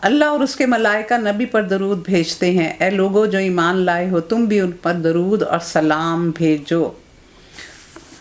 اللہ اور اس کے ملائکہ نبی پر درود بھیجتے ہیں، اے لوگو جو ایمان لائے ہو تم بھی ان پر درود اور سلام بھیجو۔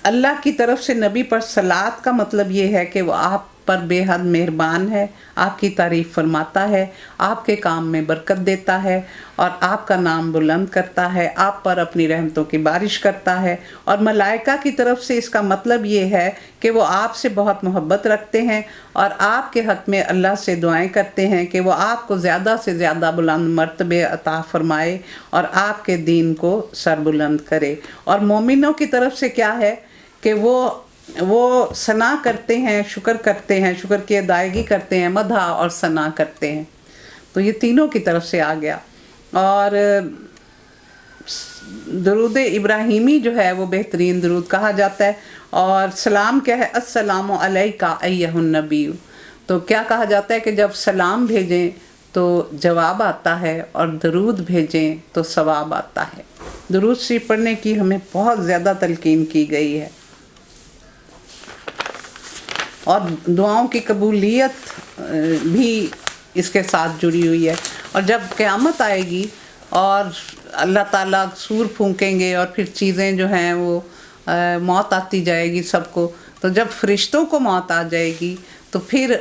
اللہ کی طرف سے نبی پر صلات کا مطلب یہ ہے کہ وہ آپ پر بے حد مہربان ہے، آپ کی تعریف فرماتا ہے، آپ کے کام میں برکت دیتا ہے اور آپ کا نام بلند کرتا ہے، آپ پر اپنی رحمتوں کی بارش کرتا ہے۔ اور ملائکہ کی طرف سے اس کا مطلب یہ ہے کہ وہ آپ سے بہت محبت رکھتے ہیں اور آپ کے حق میں اللہ سے دعائیں کرتے ہیں کہ وہ آپ کو زیادہ سے زیادہ بلند مرتبے عطا فرمائے اور آپ کے دین کو سربلند کرے۔ اور مومنوں کی طرف سے کیا ہے کہ وہ ثنا کرتے ہیں، شکر کرتے ہیں، شکر کی ادائیگی کرتے ہیں، مدح اور ثنا کرتے ہیں۔ تو یہ تینوں کی طرف سے آ گیا۔ اور درود ابراہیمی جو ہے وہ بہترین درود کہا جاتا ہے۔ اور سلام کیا ہے؟ السلام علیکہ ایھا النبی۔ تو کیا کہا جاتا ہے کہ جب سلام بھیجیں تو جواب آتا ہے اور درود بھیجیں تو ثواب آتا ہے۔ درود شریف پڑھنے کی ہمیں بہت زیادہ تلقین کی گئی ہے، اور دعاؤں کی قبولیت بھی اس کے ساتھ جڑی ہوئی ہے۔ اور جب قیامت آئے گی اور اللہ تعالیٰ سور پھونکیں گے اور پھر چیزیں جو ہیں وہ موت آتی جائے گی سب کو، تو جب فرشتوں کو موت آ جائے گی تو پھر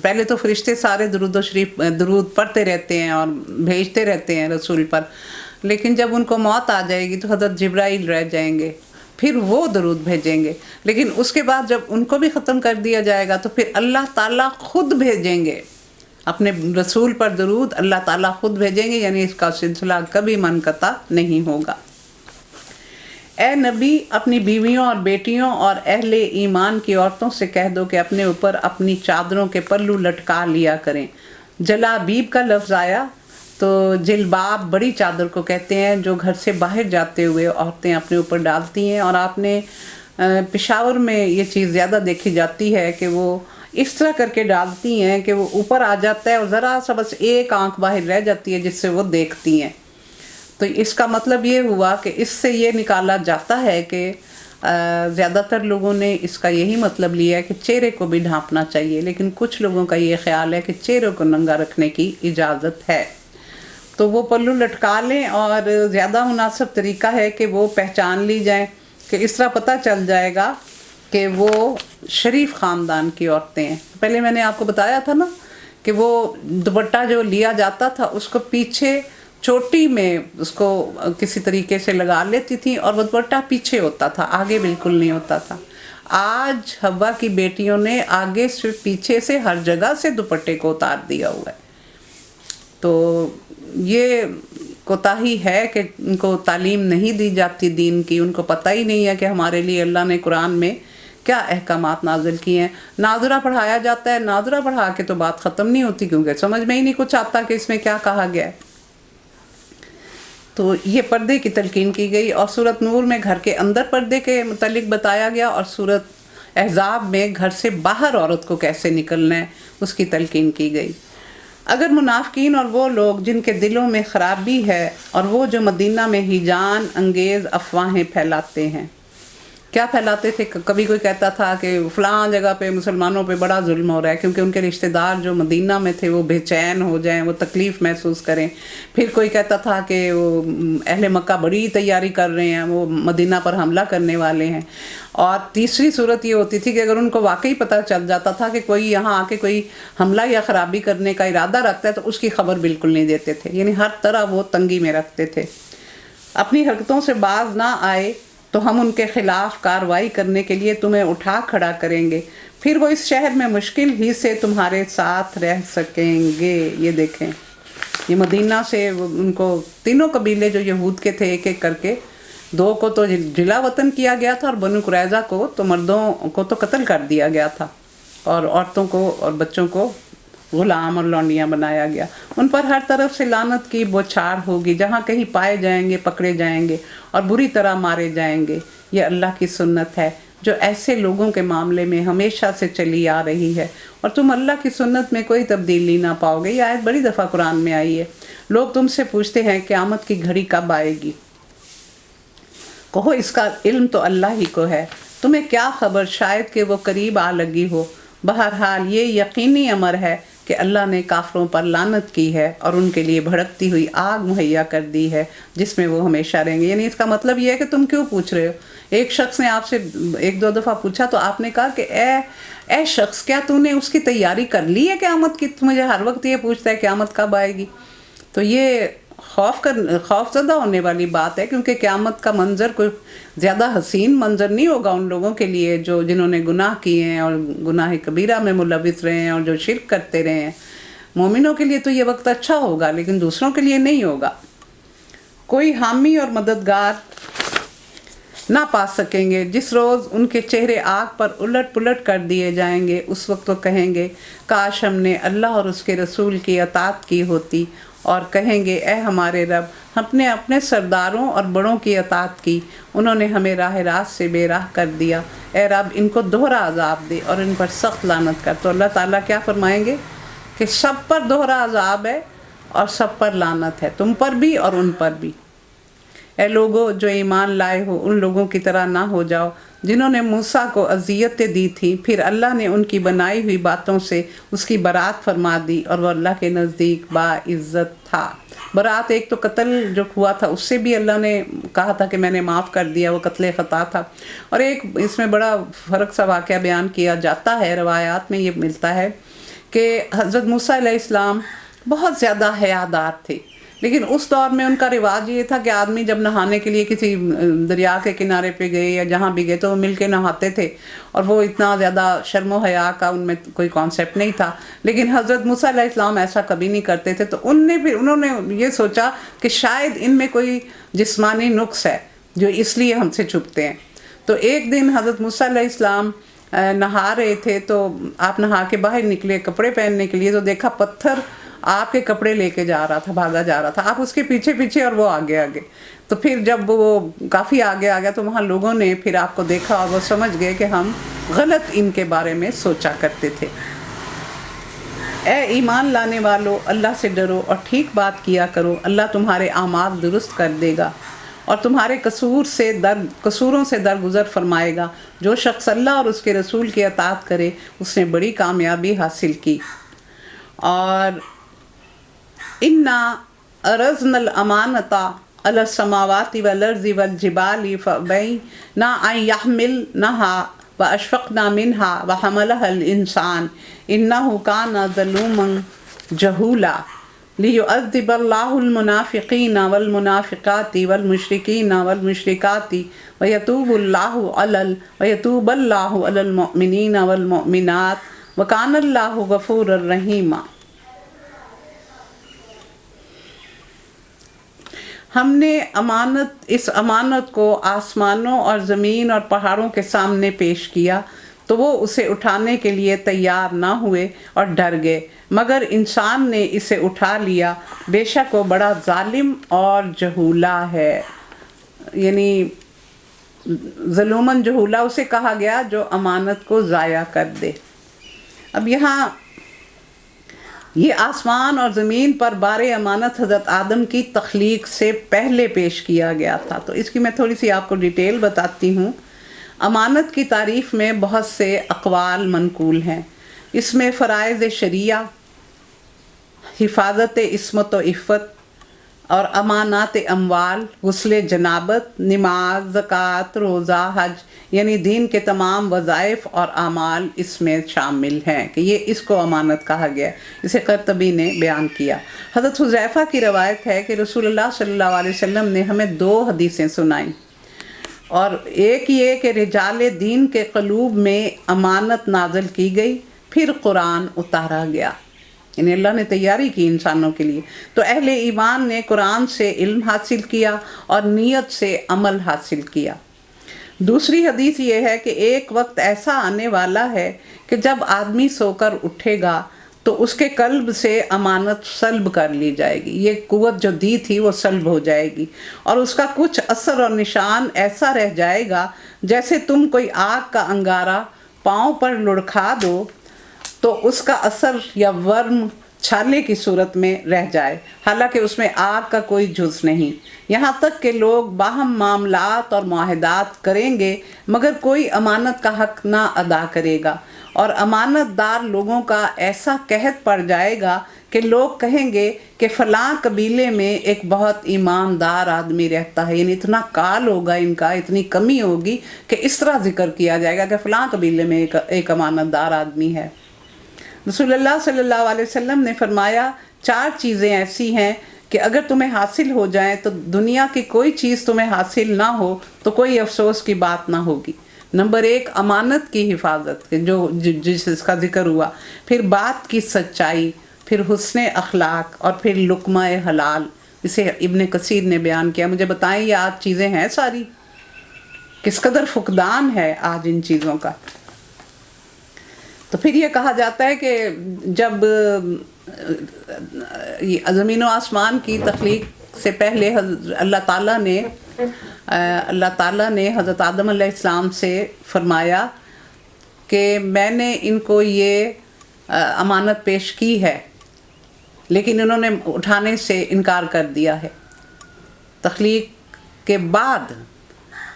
پہلے تو فرشتے سارے درود پڑھتے رہتے ہیں اور بھیجتے رہتے ہیں رسول پر، لیکن جب ان کو موت آ جائے گی تو حضرت جبرائیل رہ جائیں گے، پھر وہ درود بھیجیں گے۔ لیکن اس کے بعد جب ان کو بھی ختم کر دیا جائے گا تو پھر اللہ تعالیٰ خود بھیجیں گے اپنے رسول پر درود، اللہ تعالیٰ خود بھیجیں گے، یعنی اس کا سلسلہ کبھی منقطع نہیں ہوگا۔ اے نبی، اپنی بیویوں اور بیٹیوں اور اہل ایمان کی عورتوں سے کہہ دو کہ اپنے اوپر اپنی چادروں کے پلو لٹکا لیا کریں۔ جلابیب کا لفظ آیا تو جلباب بڑی چادر کو کہتے ہیں جو گھر سے باہر جاتے ہوئے عورتیں اپنے اوپر ڈالتی ہیں، اور آپ نے پشاور میں یہ چیز زیادہ دیکھی جاتی ہے کہ وہ اس طرح کر کے ڈالتی ہیں کہ وہ اوپر آ جاتا ہے اور ذرا سا بس ایک آنکھ باہر رہ جاتی ہے جس سے وہ دیکھتی ہیں۔ تو اس کا مطلب یہ ہوا کہ اس سے یہ نکالا جاتا ہے کہ زیادہ تر لوگوں نے اس کا یہی مطلب لیا ہے کہ چہرے کو بھی ڈھانپنا چاہیے، لیکن کچھ لوگوں کا یہ خیال ہے کہ چہرے کو ننگا رکھنے کی اجازت ہے، تو وہ پلو لٹکا لیں۔ اور زیادہ مناسب طریقہ ہے کہ وہ پہچان لی جائیں، کہ اس طرح پتہ چل جائے گا کہ وہ شریف خاندان کی عورتیں ہیں۔ پہلے میں نے آپ کو بتایا تھا نا کہ وہ دوپٹہ جو لیا جاتا تھا اس کو پیچھے چوٹی میں اس کو کسی طریقے سے لگا لیتی تھی اور وہ دوپٹہ پیچھے ہوتا تھا، آگے بالکل نہیں ہوتا تھا۔ آج حوا کی بیٹیوں نے آگے سے پیچھے سے ہر جگہ سے دوپٹے کو اتار دیا ہوا ہے۔ تو یہ کوتاہی ہے کہ ان کو تعلیم نہیں دی جاتی دین کی، ان کو پتہ ہی نہیں ہے کہ ہمارے لیے اللہ نے قرآن میں کیا احکامات نازل کیے ہیں۔ ناظرہ پڑھایا جاتا ہے، ناظرہ پڑھا کے تو بات ختم نہیں ہوتی، کیونکہ سمجھ میں ہی نہیں کچھ آتا کہ اس میں کیا کہا گیا ہے۔ تو یہ پردے کی تلقین کی گئی، اور سورۃ نور میں گھر کے اندر پردے کے متعلق بتایا گیا، اور سورۃ احزاب میں گھر سے باہر عورت کو کیسے نکلنا ہے اس کی تلقین کی گئی۔ اگر منافقین اور وہ لوگ جن کے دلوں میں خرابی ہے اور وہ جو مدینہ میں ہیجان انگیز افواہیں پھیلاتے ہیں. کیا پھیلاتے تھے؟ کبھی کوئی کہتا تھا کہ فلاں جگہ پہ مسلمانوں پہ بڑا ظلم ہو رہا ہے کیونکہ ان کے رشتہ دار جو مدینہ میں تھے وہ بے چین ہو جائیں، وہ تکلیف محسوس کریں. پھر کوئی کہتا تھا کہ وہ اہل مکہ بڑی تیاری کر رہے ہیں، وہ مدینہ پر حملہ کرنے والے ہیں. اور تیسری صورت یہ ہوتی تھی کہ اگر ان کو واقعی پتہ چل جاتا تھا کہ کوئی یہاں آ کے کوئی حملہ یا خرابی کرنے کا ارادہ رکھتا ہے تو اس کی خبر بالکل نہیں دیتے تھے. یعنی ہر طرح وہ تنگی میں رکھتے تھے. اپنی حرکتوں سے باز نہ آئے تو ہم ان کے خلاف کارروائی کرنے کے لیے تمہیں اٹھا کھڑا کریں گے، پھر وہ اس شہر میں مشکل ہی سے تمہارے ساتھ رہ سکیں گے. یہ دیکھیں، یہ مدینہ سے ان کو تینوں قبیلے جو یہود کے تھے ایک ایک کر کے، 2 کو تو جلا وطن کیا گیا تھا اور بنو قریظہ کو تو مردوں کو تو قتل کر دیا گیا تھا اور عورتوں کو اور بچوں کو غلام اور لونڈیاں بنایا گیا. ان پر ہر طرف سے لعنت کی بوچھار ہوگی، جہاں کہیں پائے جائیں گے پکڑے جائیں گے اور بری طرح مارے جائیں گے. یہ اللہ کی سنت ہے جو ایسے لوگوں کے معاملے میں ہمیشہ سے چلی آ رہی ہے، اور تم اللہ کی سنت میں کوئی تبدیلی نہ پاؤ گے. یہ آیت بڑی دفعہ قرآن میں آئی ہے. لوگ تم سے پوچھتے ہیں قیامت کی گھڑی کب آئے گی؟ کہو اس کا علم تو اللہ ہی کو ہے، تمہیں کیا خبر، شاید کہ وہ قریب آ لگی ہو. بہرحال یہ یقینی امر ہے کہ اللہ نے کافروں پر لعنت کی ہے اور ان کے لیے بھڑکتی ہوئی آگ مہیا کر دی ہے جس میں وہ ہمیشہ رہیں گے. یعنی اس کا مطلب یہ ہے کہ تم کیوں پوچھ رہے ہو؟ ایک شخص نے آپ سے 1-2 دفعہ پوچھا تو آپ نے کہا کہ اے شخص، کیا تو نے اس کی تیاری کر لی ہے قیامت کی؟ تو مجھے ہر وقت یہ پوچھتا ہے قیامت کب آئے گی. تو یہ خوف زدہ ہونے والی بات ہے، کیونکہ قیامت کا منظر کوئی زیادہ حسین منظر نہیں ہوگا ان لوگوں کے لیے جنہوں نے گناہ کیے ہیں اور گناہ کبیرہ میں ملوث رہے ہیں اور جو شرک کرتے رہے ہیں. مومنوں کے لیے تو یہ وقت اچھا ہوگا لیکن دوسروں کے لیے نہیں ہوگا. کوئی حامی اور مددگار نہ پا سکیں گے. جس روز ان کے چہرے آگ پر الٹ پلٹ کر دیے جائیں گے اس وقت وہ کہیں گے کاش ہم نے اللہ اور اس کے رسول کی اطاعت کی ہوتی، اور کہیں گے اے ہمارے رب، ہم نے اپنے سرداروں اور بڑوں کی اطاعت کی، انہوں نے ہمیں راہ راست سے بے راہ کر دیا. اے رب ان کو دوہرا عذاب دے اور ان پر سخت لعنت کر. تو اللہ تعالیٰ کیا فرمائیں گے کہ سب پر دوہرا عذاب ہے اور سب پر لعنت ہے، تم پر بھی اور ان پر بھی. اے لوگو جو ایمان لائے ہو، ان لوگوں کی طرح نہ ہو جاؤ جنہوں نے موسیٰ کو اذیتیں دی تھیں، پھر اللہ نے ان کی بنائی ہوئی باتوں سے اس کی برات فرما دی اور وہ اللہ کے نزدیک باعزت تھا. برات ایک تو قتل جو ہوا تھا اس سے بھی اللہ نے کہا تھا کہ میں نے معاف کر دیا، وہ قتل خطا تھا. اور ایک اس میں بڑا فرق سا واقعہ بیان کیا جاتا ہے، روایات میں یہ ملتا ہے کہ حضرت موسیٰ علیہ السلام بہت زیادہ حیادار تھے، لیکن اس دور میں ان کا رواج یہ تھا کہ آدمی جب نہانے کے لیے کسی دریا کے کنارے پہ گئے یا جہاں بھی گئے تو وہ مل کے نہاتے تھے، اور وہ اتنا زیادہ شرم و حیا کا ان میں کوئی کانسیپٹ نہیں تھا. لیکن حضرت موسیٰ علیہ السلام ایسا کبھی نہیں کرتے تھے. تو انہوں نے یہ سوچا کہ شاید ان میں کوئی جسمانی نقص ہے جو اس لیے ہم سے چھپتے ہیں. تو ایک دن حضرت موسیٰ علیہ السلام نہا رہے تھے، تو آپ نہا کے باہر نکلے کپڑے پہننے کے لیے، تو دیکھا پتھر آپ کے کپڑے لے کے جا رہا تھا، بھاگا جا رہا تھا. آپ اس کے پیچھے پیچھے اور وہ آگے آگے. تو پھر جب وہ کافی آگے آ گیا تو وہاں لوگوں نے پھر آپ کو دیکھا اور وہ سمجھ گئے کہ ہم غلط ان کے بارے میں سوچا کرتے تھے. اے ایمان لانے والو، اللہ سے ڈرو اور ٹھیک بات کیا کرو، اللہ تمہارے اعمال درست کر دے گا اور تمہارے قصوروں سے درگزر فرمائے گا. جو شخص اللہ اور اس کے رسول کی اطاعت کرے اس نے بڑی کامیابی حاصل کی. اور اِنَّا عَرَضْنَا الْأَمَانَةَ عَلَى السَّمَاوَاتِ وَالْأَرْضِ وَالْجِبَالِ فَأَبَيْنَ أَن يَحْمِلْنَهَا وَأَشْفَقْنَ مِنْهَا وَحَمَلَهَا الْإِنسَانُ إِنَّهُ كَانَ ظَلُومًا جَهُولًا لِيُعَذِّبَ اللَّهُ الْمُنَافِقِينَ وَالْمُنَافِقَاتِ وَالْمُشْرِكِينَ وَالْمُشْرِكَاتِ وَيَتُوبَ اللَّهُ عَلَى الْمُؤْمِنِينَ وَالْمُؤْمِنَاتِ وَكَانَ اللَّهُ غَفُورًا رَحِيمًا. ہم نے اس امانت کو آسمانوں اور زمین اور پہاڑوں کے سامنے پیش کیا تو وہ اسے اٹھانے کے لیے تیار نہ ہوئے اور ڈر گئے، مگر انسان نے اسے اٹھا لیا، بے شک وہ بڑا ظالم اور جہولا ہے. یعنی ظلوماً جہولا اسے کہا گیا جو امانت کو ضائع کر دے. اب یہاں یہ آسمان اور زمین پر بار امانت حضرت آدم کی تخلیق سے پہلے پیش کیا گیا تھا۔ تو اس کی میں تھوڑی سی آپ کو ڈیٹیل بتاتی ہوں۔ امانت کی تعریف میں بہت سے اقوال منقول ہیں۔ اس میں فرائض شریعہ، حفاظت عصمت و عفت اور امانات اموال، غسل جنابت، نماز، زکوٰۃ، روزہ، حج، یعنی دین کے تمام وظائف اور اعمال اس میں شامل ہیں کہ یہ اس کو امانت کہا گیا۔ اسے قرطبی نے بیان کیا۔ حضرت حذیفہ کی روایت ہے کہ رسول اللہ صلی اللہ علیہ وسلم نے ہمیں 2 حدیثیں سنائیں، اور ایک یہ کہ رجال دین کے قلوب میں امانت نازل کی گئی، پھر قرآن اتارا گیا، یعنی اللہ نے تیاری کی انسانوں کے لیے۔ تو اہل ایمان نے قرآن سے علم حاصل کیا اور نیت سے عمل حاصل کیا۔ دوسری حدیث یہ ہے کہ ایک وقت ایسا آنے والا ہے کہ جب آدمی سو کر اٹھے گا تو اس کے قلب سے امانت سلب کر لی جائے گی، یہ قوت جو دی تھی وہ سلب ہو جائے گی، اور اس کا کچھ اثر اور نشان ایسا رہ جائے گا جیسے تم کوئی آگ کا انگارہ پاؤں پر لڑکھا دو تو اس کا اثر یا ورم چھالے کی صورت میں رہ جائے، حالانکہ اس میں آگ کا کوئی جز نہیں، یہاں تک کہ لوگ باہم معاملات اور معاہدات کریں گے مگر کوئی امانت کا حق نہ ادا کرے گا، اور امانت دار لوگوں کا ایسا قحط پڑ جائے گا کہ لوگ کہیں گے کہ فلاں قبیلے میں ایک بہت ایماندار آدمی رہتا ہے، یعنی اتنا کال ہوگا ان کا، اتنی کمی ہوگی کہ اس طرح ذکر کیا جائے گا کہ فلاں قبیلے میں ایک امانت دار آدمی ہے۔ رسول اللہ صلی اللہ علیہ وسلم نے فرمایا 4 چیزیں ایسی ہیں کہ اگر تمہیں حاصل ہو جائیں تو دنیا کی کوئی چیز تمہیں حاصل نہ ہو تو کوئی افسوس کی بات نہ ہوگی۔ نمبر 1 امانت کی حفاظت، جس کا ذکر ہوا، پھر بات کی سچائی، پھر حسن اخلاق، اور پھر لقمہ حلال۔ اسے ابن کثیر نے بیان کیا۔ مجھے بتائیں یہ آج چیزیں ہیں ساری، کس قدر فقدان ہے آج ان چیزوں کا۔ تو پھر یہ کہا جاتا ہے کہ جب زمین و آسمان کی تخلیق سے پہلے اللہ تعالیٰ نے حضرت آدم علیہ السلام سے فرمایا کہ میں نے ان کو یہ امانت پیش کی ہے لیکن انہوں نے اٹھانے سے انکار کر دیا ہے۔ تخلیق کے بعد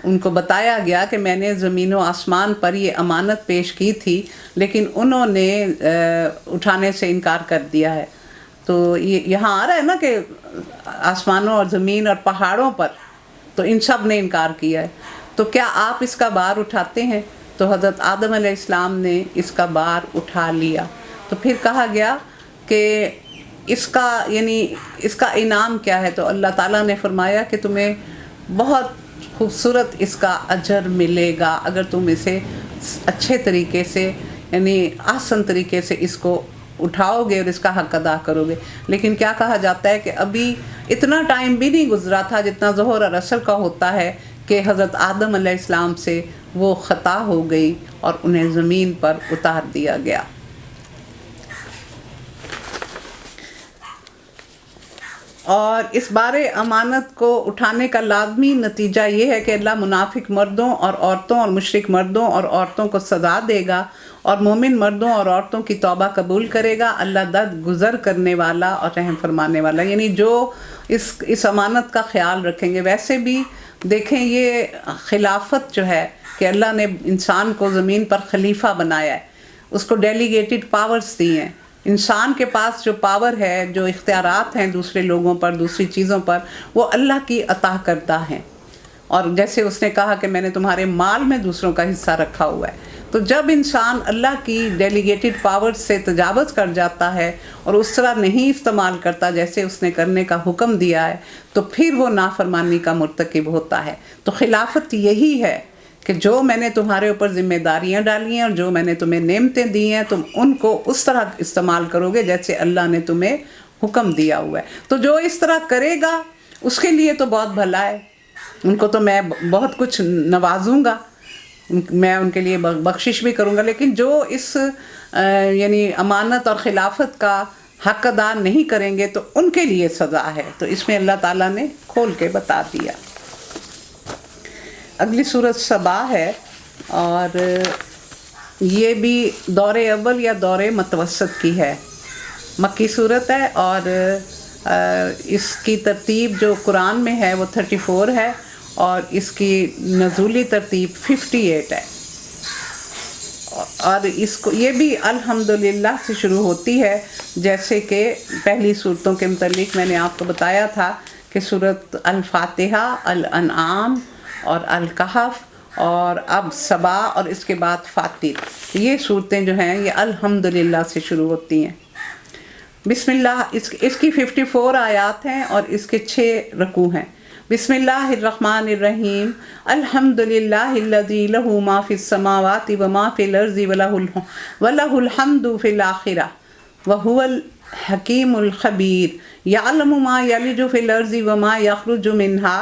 ان کو بتایا گیا کہ میں نے زمین و آسمان پر یہ امانت پیش کی تھی لیکن انہوں نے اٹھانے سے انکار کر دیا ہے۔ تو یہاں آ رہا ہے نا کہ آسمانوں اور زمین اور پہاڑوں پر تو ان سب نے انکار کیا ہے، تو کیا آپ اس کا بار اٹھاتے ہیں؟ تو حضرت آدم علیہ السلام نے اس کا بار اٹھا لیا۔ تو پھر کہا گیا کہ اس کا انعام کیا ہے؟ تو اللہ تعالیٰ نے فرمایا کہ تمہیں بہت خوبصورت اس کا اجر ملے گا اگر تم اسے اچھے طریقے سے، یعنی احسن طریقے سے اس کو اٹھاؤ گے اور اس کا حق ادا کرو گے۔ لیکن کیا کہا جاتا ہے کہ ابھی اتنا ٹائم بھی نہیں گزرا تھا جتنا ظہر اور عصر کا ہوتا ہے کہ حضرت آدم علیہ السلام سے وہ خطا ہو گئی اور انہیں زمین پر اتار دیا گیا۔ اور اس بارے امانت کو اٹھانے کا لازمی نتیجہ یہ ہے کہ اللہ منافق مردوں اور عورتوں اور مشرک مردوں اور عورتوں کو سزا دے گا اور مومن مردوں اور عورتوں کی توبہ قبول کرے گا۔ اللہ درگزر کرنے والا اور رحم فرمانے والا، یعنی جو اس امانت کا خیال رکھیں گے۔ ویسے بھی دیکھیں یہ خلافت جو ہے کہ اللہ نے انسان کو زمین پر خلیفہ بنایا ہے، اس کو ڈیلیگیٹڈ پاورز دی ہیں۔ انسان کے پاس جو پاور ہے، جو اختیارات ہیں دوسرے لوگوں پر، دوسری چیزوں پر، وہ اللہ کی عطا کردہ ہیں۔ اور جیسے اس نے کہا کہ میں نے تمہارے مال میں دوسروں کا حصہ رکھا ہوا ہے۔ تو جب انسان اللہ کی ڈیلیگیٹڈ پاور سے تجاوز کر جاتا ہے اور اس طرح نہیں استعمال کرتا جیسے اس نے کرنے کا حکم دیا ہے، تو پھر وہ نافرمانی کا مرتکب ہوتا ہے۔ تو خلافت یہی ہے کہ جو میں نے تمہارے اوپر ذمہ داریاں ڈالی ہیں اور جو میں نے تمہیں نعمتیں دی ہیں، تم ان کو اس طرح استعمال کرو گے جیسے اللہ نے تمہیں حکم دیا ہوا ہے۔ تو جو اس طرح کرے گا اس کے لیے تو بہت بھلا ہے، ان کو تو میں بہت کچھ نوازوں گا، میں ان کے لیے بخشش بھی کروں گا۔ لیکن جو اس یعنی امانت اور خلافت کا حق ادا نہیں کریں گے تو ان کے لیے سزا ہے۔ تو اس میں اللہ تعالیٰ نے کھول کے بتا دیا۔ اگلی سورت سبا ہے اور یہ بھی دور اول یا دور متوسط کی ہے۔ مکی صورت ہے، اور اس کی ترتیب جو قرآن میں ہے وہ 34 ہے، اور اس کی نزولی ترتیب 58 ہے، اور اس کو یہ بھی الحمدللہ سے شروع ہوتی ہے، جیسے کہ پہلی صورتوں کے متعلق میں نے آپ کو بتایا تھا کہ سورۃ الفاتحہ، الانعام اور الکہف اور اب سبا اور اس کے بعد فاطر، یہ صورتیں جو ہیں یہ الحمدللہ سے شروع ہوتی ہیں۔ بسم اللہ، اس کی 54 آیات ہیں اور اس کے 6 رکوع ہیں۔ بسم اللہ الرحمن الرحیم، الحمدللہ الذی لہ ما فی السماوات وما فی الارض ولہ الحمد فی الآخرہ وہو الحکیم الخبیر، یعلم ما یلج فی الارض وما یخرج منہا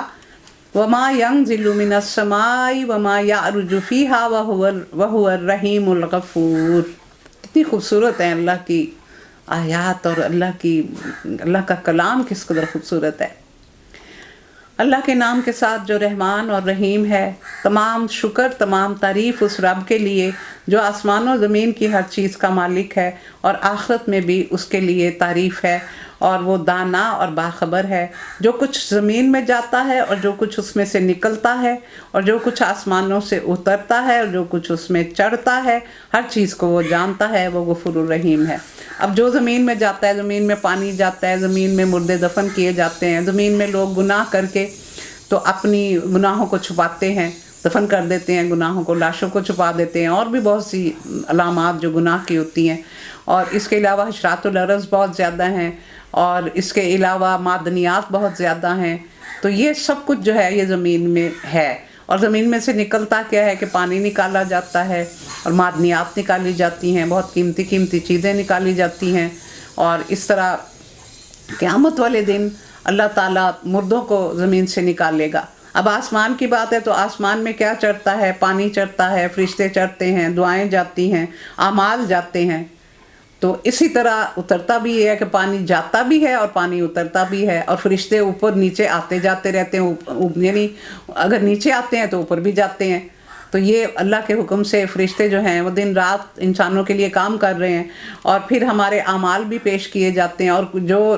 وما ینزل من السماء وما یعرج فیہا وہو الرحیم الغفور۔ کتنی خوبصورت ہیں اللہ کی آیات، اور اللہ کا کلام کس قدر خوبصورت ہے۔ اللہ کے نام کے ساتھ جو رحمان اور رحیم ہے، تمام شکر، تمام تعریف اس رب کے لیے جو آسمان و زمین کی ہر چیز کا مالک ہے، اور آخرت میں بھی اس کے لیے تعریف ہے، اور وہ دانا اور باخبر ہے۔ جو کچھ زمین میں جاتا ہے اور جو کچھ اس میں سے نکلتا ہے، اور جو کچھ آسمانوں سے اترتا ہے اور جو کچھ اس میں چڑھتا ہے، ہر چیز کو وہ جانتا ہے، وہ غفور الرحیم ہے۔ اب جو زمین میں جاتا ہے، زمین میں پانی جاتا ہے، زمین میں مردے دفن کیے جاتے ہیں، زمین میں لوگ گناہ کر کے تو اپنی گناہوں کو چھپاتے ہیں، دفن کر دیتے ہیں گناہوں کو، لاشوں کو چھپا دیتے ہیں، اور بھی بہت سی علامات جو گناہ کی ہوتی ہیں، اور اس کے علاوہ حشرات الارض بہت زیادہ ہیں، اور اس کے علاوہ معدنیات بہت زیادہ ہیں۔ تو یہ سب کچھ جو ہے یہ زمین میں ہے، اور زمین میں سے نکلتا کیا ہے کہ پانی نکالا جاتا ہے، اور معدنیات نکالی جاتی ہیں، بہت قیمتی قیمتی چیزیں نکالی جاتی ہیں، اور اس طرح قیامت والے دن اللہ تعالیٰ مردوں کو زمین سے نکالے گا۔ اب آسمان کی بات ہے تو آسمان میں کیا چڑھتا ہے؟ پانی چڑھتا ہے، فرشتے چڑھتے ہیں، دعائیں جاتی ہیں، اعمال جاتے ہیں۔ تو اسی طرح اترتا بھی ہے کہ پانی جاتا بھی ہے اور پانی اترتا بھی ہے، اور فرشتے اوپر نیچے آتے جاتے رہتے ہیں، یعنی اگر نیچے آتے ہیں تو اوپر بھی جاتے ہیں۔ تو یہ اللہ کے حکم سے فرشتے جو ہیں وہ دن رات انسانوں کے لیے کام کر رہے ہیں، اور پھر ہمارے اعمال بھی پیش کیے جاتے ہیں، اور جو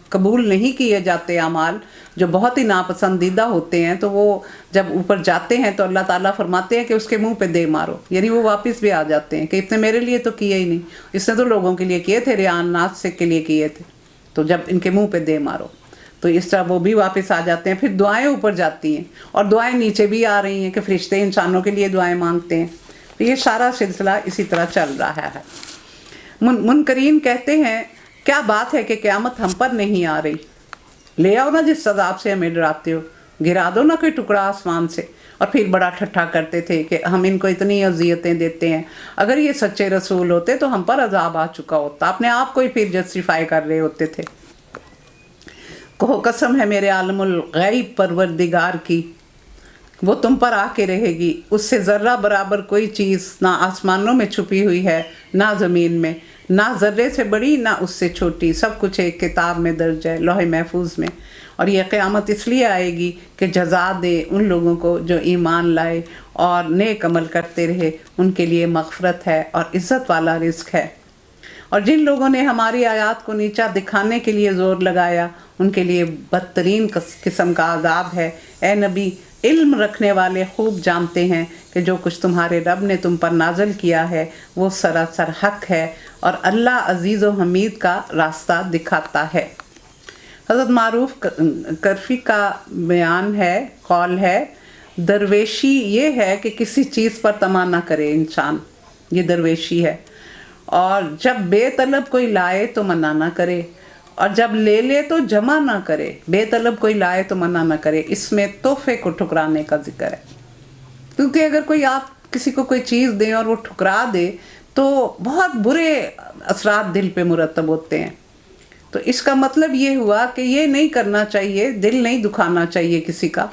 قبول نہیں کیے جاتے اعمال، جو بہت ہی ناپسندیدہ ہوتے ہیں، تو وہ جب اوپر جاتے ہیں تو اللہ تعالیٰ فرماتے ہیں کہ اس کے منہ پہ دے مارو، یعنی وہ واپس بھی آ جاتے ہیں کہ اتنے میرے لیے تو کیے ہی نہیں، اس نے تو لوگوں کے لیے کیے تھے، ریان ناز سے کے لیے کیے تھے، تو جب ان کے منہ پہ دے مارو، تو اس طرح وہ بھی واپس آ جاتے ہیں۔ پھر دعائیں اوپر جاتی ہیں، اور دعائیں نیچے بھی آ رہی ہیں کہ فرشتے انسانوں کے لیے دعائیں مانگتے ہیں۔ تو یہ سارا سلسلہ اسی طرح چل رہا ہے۔ منکرین کہتے ہیں کیا بات ہے کہ قیامت ہم پر نہیں آ رہی، لے آؤ نا جس عذاب سے ہمیں ڈراتے ہو، گرا دو نا کوئی ٹکڑا آسمان سے۔ اور پھر بڑا ٹھٹھا کرتے تھے کہ ہم ان کو اتنی اذیتیں دیتے ہیں، اگر یہ سچے رسول ہوتے تو ہم پر عذاب آ چکا ہوتا، اپنے آپ کو ہی پھر جسٹیفائی کر رہے ہوتے تھے۔ کہو قسم ہے میرے عالم الغیب پروردگار کی، وہ تم پر آ کے رہے گی، اس سے ذرہ برابر کوئی چیز نہ آسمانوں میں چھپی ہوئی ہے نہ زمین میں، نہ ذرے سے بڑی نہ اس سے چھوٹی، سب کچھ ایک کتاب میں درج ہے، لوح محفوظ میں۔ اور یہ قیامت اس لیے آئے گی کہ جزا دے ان لوگوں کو جو ایمان لائے اور نیک عمل کرتے رہے، ان کے لیے مغفرت ہے اور عزت والا رزق ہے۔ اور جن لوگوں نے ہماری آیات کو نیچا دکھانے کے لیے زور لگایا، ان کے لیے بدترین قسم کا عذاب ہے۔ اے نبی، علم رکھنے والے خوب جانتے ہیں کہ جو کچھ تمہارے رب نے تم پر نازل کیا ہے وہ سراسر حق ہے، اور اللہ عزیز و حمید کا راستہ دکھاتا ہے۔ حضرت معروف کرفی کا بیان ہے، قول ہے، درویشی یہ ہے کہ کسی چیز پر طمع نہ کرے انسان، یہ درویشی ہے، اور جب بے طلب کوئی لائے تو منع نہ کرے، اور جب لے لے تو جمع نہ کرے۔ بے طلب کوئی لائے تو منع نہ کرے، اس میں تحفے کو ٹھکرانے کا ذکر ہے، کیونکہ اگر کوئی آپ کسی کو کوئی چیز دیں اور وہ ٹھکرا دے تو بہت برے اثرات دل پہ مرتب ہوتے ہیں۔ تو اس کا مطلب یہ ہوا کہ یہ نہیں کرنا چاہیے، دل نہیں دکھانا چاہیے کسی کا،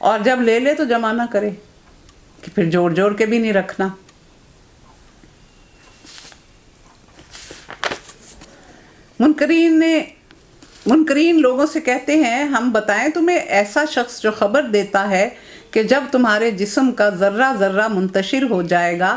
اور جب لے لے تو جمع نہ کرے، کہ پھر جوڑ جوڑ کے بھی نہیں رکھنا۔ منکرین لوگوں سے کہتے ہیں ہم بتائیں تمہیں ایسا شخص جو خبر دیتا ہے کہ جب تمہارے جسم کا ذرہ ذرہ منتشر ہو جائے گا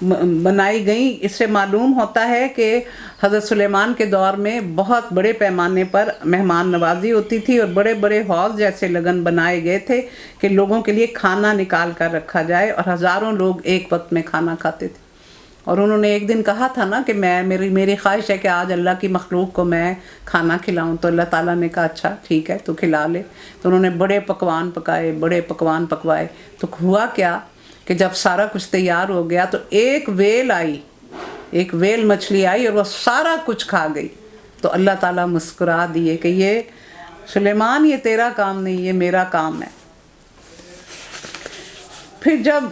بنائی گئیں۔ اس سے معلوم ہوتا ہے کہ حضرت سلیمان کے دور میں بہت بڑے پیمانے پر مہمان نوازی ہوتی تھی، اور بڑے بڑے حوض جیسے لگن بنائے گئے تھے کہ لوگوں کے لیے کھانا نکال کر رکھا جائے، اور ہزاروں لوگ ایک وقت میں کھانا کھاتے تھے۔ اور انہوں نے ایک دن کہا تھا نا کہ میری خواہش ہے کہ آج اللہ کی مخلوق کو میں کھانا کھلاؤں، تو اللہ تعالیٰ نے کہا اچھا ٹھیک ہے تو کھلا لے۔ تو انہوں نے بڑے پکوان پکائے، بڑے پکوان پکوائے۔ تو ہوا کیا کہ جب سارا کچھ تیار ہو گیا تو ایک ویل آئی، ایک ویل مچھلی آئی اور وہ سارا کچھ کھا گئی۔ تو اللہ تعالیٰ مسکرا دیے کہ یہ سلیمان، یہ تیرا کام نہیں، یہ میرا کام ہے۔ پھر جب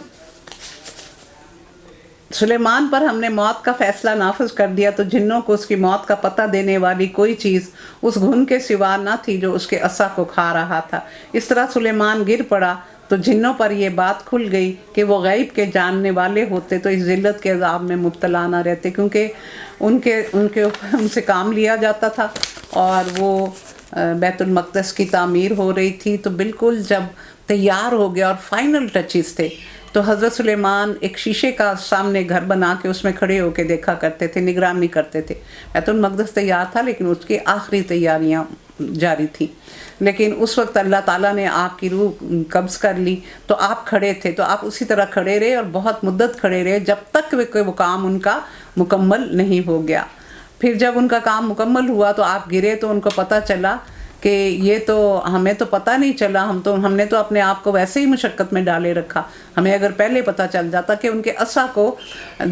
سلیمان پر ہم نے موت کا فیصلہ نافذ کر دیا تو جنوں کو اس کی موت کا پتہ دینے والی کوئی چیز اس گھن کے سوا نہ تھی جو اس کے عصا کو کھا رہا تھا۔ اس طرح سلیمان گر پڑا تو جنوں پر یہ بات کھل گئی کہ وہ غیب کے جاننے والے ہوتے تو اس ذلت کے عذاب میں مبتلا نہ رہتے، کیونکہ ان کے اوپر ان سے کام لیا جاتا تھا، اور وہ بیت المقدس کی تعمیر ہو رہی تھی۔ تو بالکل جب تیار ہو گیا اور فائنل ٹچز تھے تو حضرت سلیمان ایک شیشے کا سامنے گھر بنا کے اس میں کھڑے ہو کے دیکھا کرتے تھے، نگرانی کرتے تھے۔ بیت المقدس تیار تھا لیکن اس کی آخری تیاریاں جاری تھیں، لیکن اس وقت اللہ تعالیٰ نے آپ کی روح قبض کر لی تو آپ کھڑے تھے، تو آپ اسی طرح کھڑے رہے اور بہت مدت کھڑے رہے جب تک کہ وہ کام ان کا مکمل نہیں ہو گیا۔ پھر جب ان کا کام مکمل ہوا تو آپ گرے تو ان کو پتہ چلا کہ یہ تو ہمیں تو پتہ نہیں چلا، ہم نے تو اپنے آپ کو ویسے ہی مشقت میں ڈالے رکھا، ہمیں اگر پہلے پتہ چل جاتا کہ ان کے عصا کو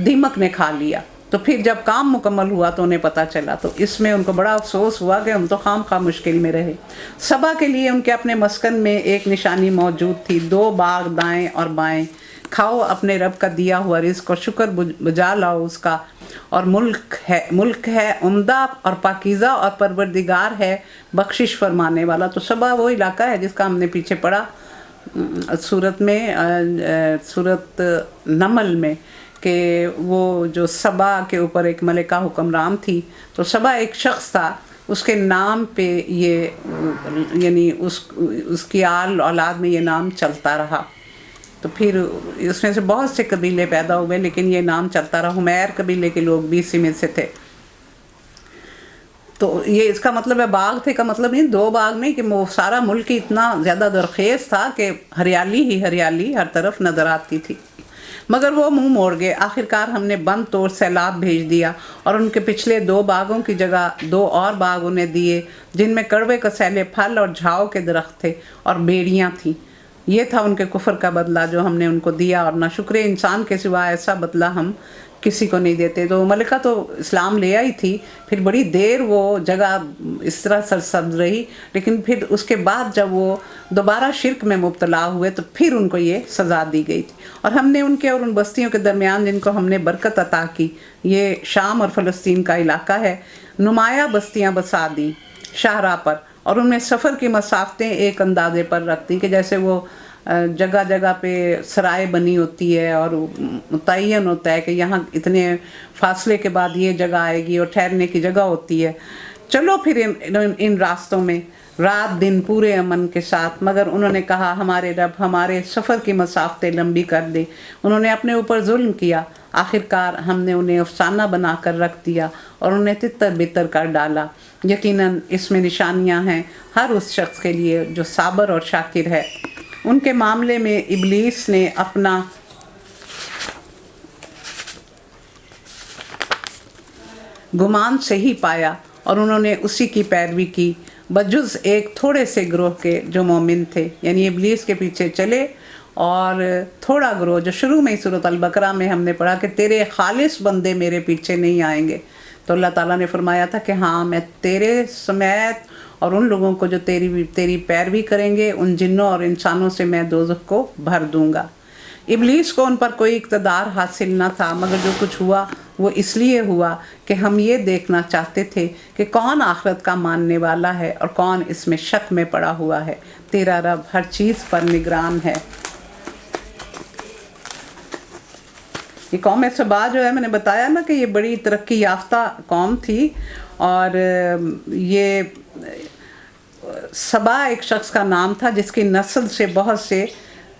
دیمک نے کھا لیا۔ تو پھر جب کام مکمل ہوا تو انہیں پتہ چلا، تو اس میں ان کو بڑا افسوس ہوا کہ ہم تو خام خواہ مشکل میں رہے۔ سبا کے لیے ان کے اپنے مسکن میں ایک نشانی موجود تھی، 2 باغ دائیں اور بائیں۔ کھاؤ اپنے رب کا دیا ہوا رزق اور شکر بجا لاؤ اس کا، اور ملک ہے عمدہ اور پاکیزہ، اور پروردگار ہے بخشش فرمانے والا۔ تو سبا وہ علاقہ ہے جس کا ہم نے پیچھے پڑھا سورت نمل میں، کہ وہ جو سبا کے اوپر ایک ملکہ حکمران تھی، تو سبا ایک شخص تھا، اس کے نام پہ یہ یعنی اس کی آل اولاد میں یہ نام چلتا رہا۔ تو پھر اس میں سے بہت سے قبیلے پیدا ہوئے لیکن یہ نام چلتا رہا۔ حمیر قبیلے کے لوگ بھی اسی میں سے تھے۔ تو یہ اس کا مطلب ہے باغ تھے کا مطلب نہیں 2 باغ نہیں، کہ وہ سارا ملک ہی اتنا زیادہ زرخیز تھا کہ ہریالی ہی ہریالی ہر طرف نظر آتی تھی۔ مگر وہ منہ موڑ گئے۔ آخرکار ہم نے بند توڑ سیلاب بھیج دیا، اور ان کے پچھلے 2 باغوں کی جگہ 2 اور باغ انہیں دیے جن میں کڑوے کسیلے پھل اور جھاؤ کے درخت تھے اور بیڑیاں تھیں۔ یہ تھا ان کے کفر کا بدلہ جو ہم نے ان کو دیا، اور نہ شکر انسان کے سوا ایسا بدلہ ہم کسی کو نہیں دیتے۔ تو ملکہ تو اسلام لے آئی تھی، پھر بڑی دیر وہ جگہ اس طرح سرسبز رہی، لیکن پھر اس کے بعد جب وہ دوبارہ شرک میں مبتلا ہوئے تو پھر ان کو یہ سزا دی گئی تھی۔ اور ہم نے ان کے اور ان بستیوں کے درمیان جن کو ہم نے برکت عطا کی، یہ شام اور فلسطین کا علاقہ ہے، نمایاں بستیاں بسا دیں شاہراہ پر، اور ان میں سفر کی مسافتیں ایک اندازے پر رکھ دیں، کہ جیسے وہ جگہ جگہ پہ سرائے بنی ہوتی ہے اور متعین ہوتا ہے کہ یہاں اتنے فاصلے کے بعد یہ جگہ آئے گی اور ٹھہرنے کی جگہ ہوتی ہے۔ چلو پھر ان راستوں میں رات دن پورے امن کے ساتھ، مگر انہوں نے کہا ہمارے رب ہمارے سفر کی مسافتیں لمبی کر دے۔ انہوں نے اپنے اوپر ظلم کیا، آخرکار ہم نے انہیں افسانہ بنا کر رکھ دیا اور انہیں تتر بتر کر ڈالا۔ یقیناً اس میں نشانیاں ہیں ہر اس شخص کے لیے جو صابر اور شاکر ہے۔ ان کے معاملے میں ابلیس نے اپنا گمان صحیح پایا اور انہوں نے اسی کی پیروی کی، بجز ایک تھوڑے سے گروہ کے جو مومن تھے۔ یعنی ابلیس کے پیچھے چلے، اور تھوڑا گروہ جو شروع میں ہی سورۃ البقرہ میں ہم نے پڑھا کہ تیرے خالص بندے میرے پیچھے نہیں آئیں گے، تو اللہ تعالیٰ نے فرمایا تھا کہ ہاں میں تیرے سمیت اور ان لوگوں کو جو تیری پیروی کریں گے، ان جنوں اور انسانوں سے میں دوزخ کو بھر دوں گا۔ ابلیس کو ان پر کوئی اقتدار حاصل نہ تھا، مگر جو کچھ ہوا وہ اس لیے ہوا کہ ہم یہ دیکھنا چاہتے تھے کہ کون آخرت کا ماننے والا ہے اور کون اس میں شک میں پڑا ہوا ہے۔ تیرا رب ہر چیز پر نگران ہے۔ یہ قوم سبا جو ہے، میں نے بتایا نا کہ یہ بڑی ترقی یافتہ قوم تھی، اور یہ سبا ایک شخص کا نام تھا جس کی نسل سے بہت سے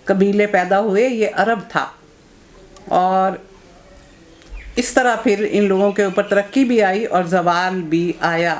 قبیلے پیدا ہوئے۔ یہ عرب تھا، اور اس طرح پھر ان لوگوں کے اوپر ترقی بھی آئی اور زوال بھی آیا۔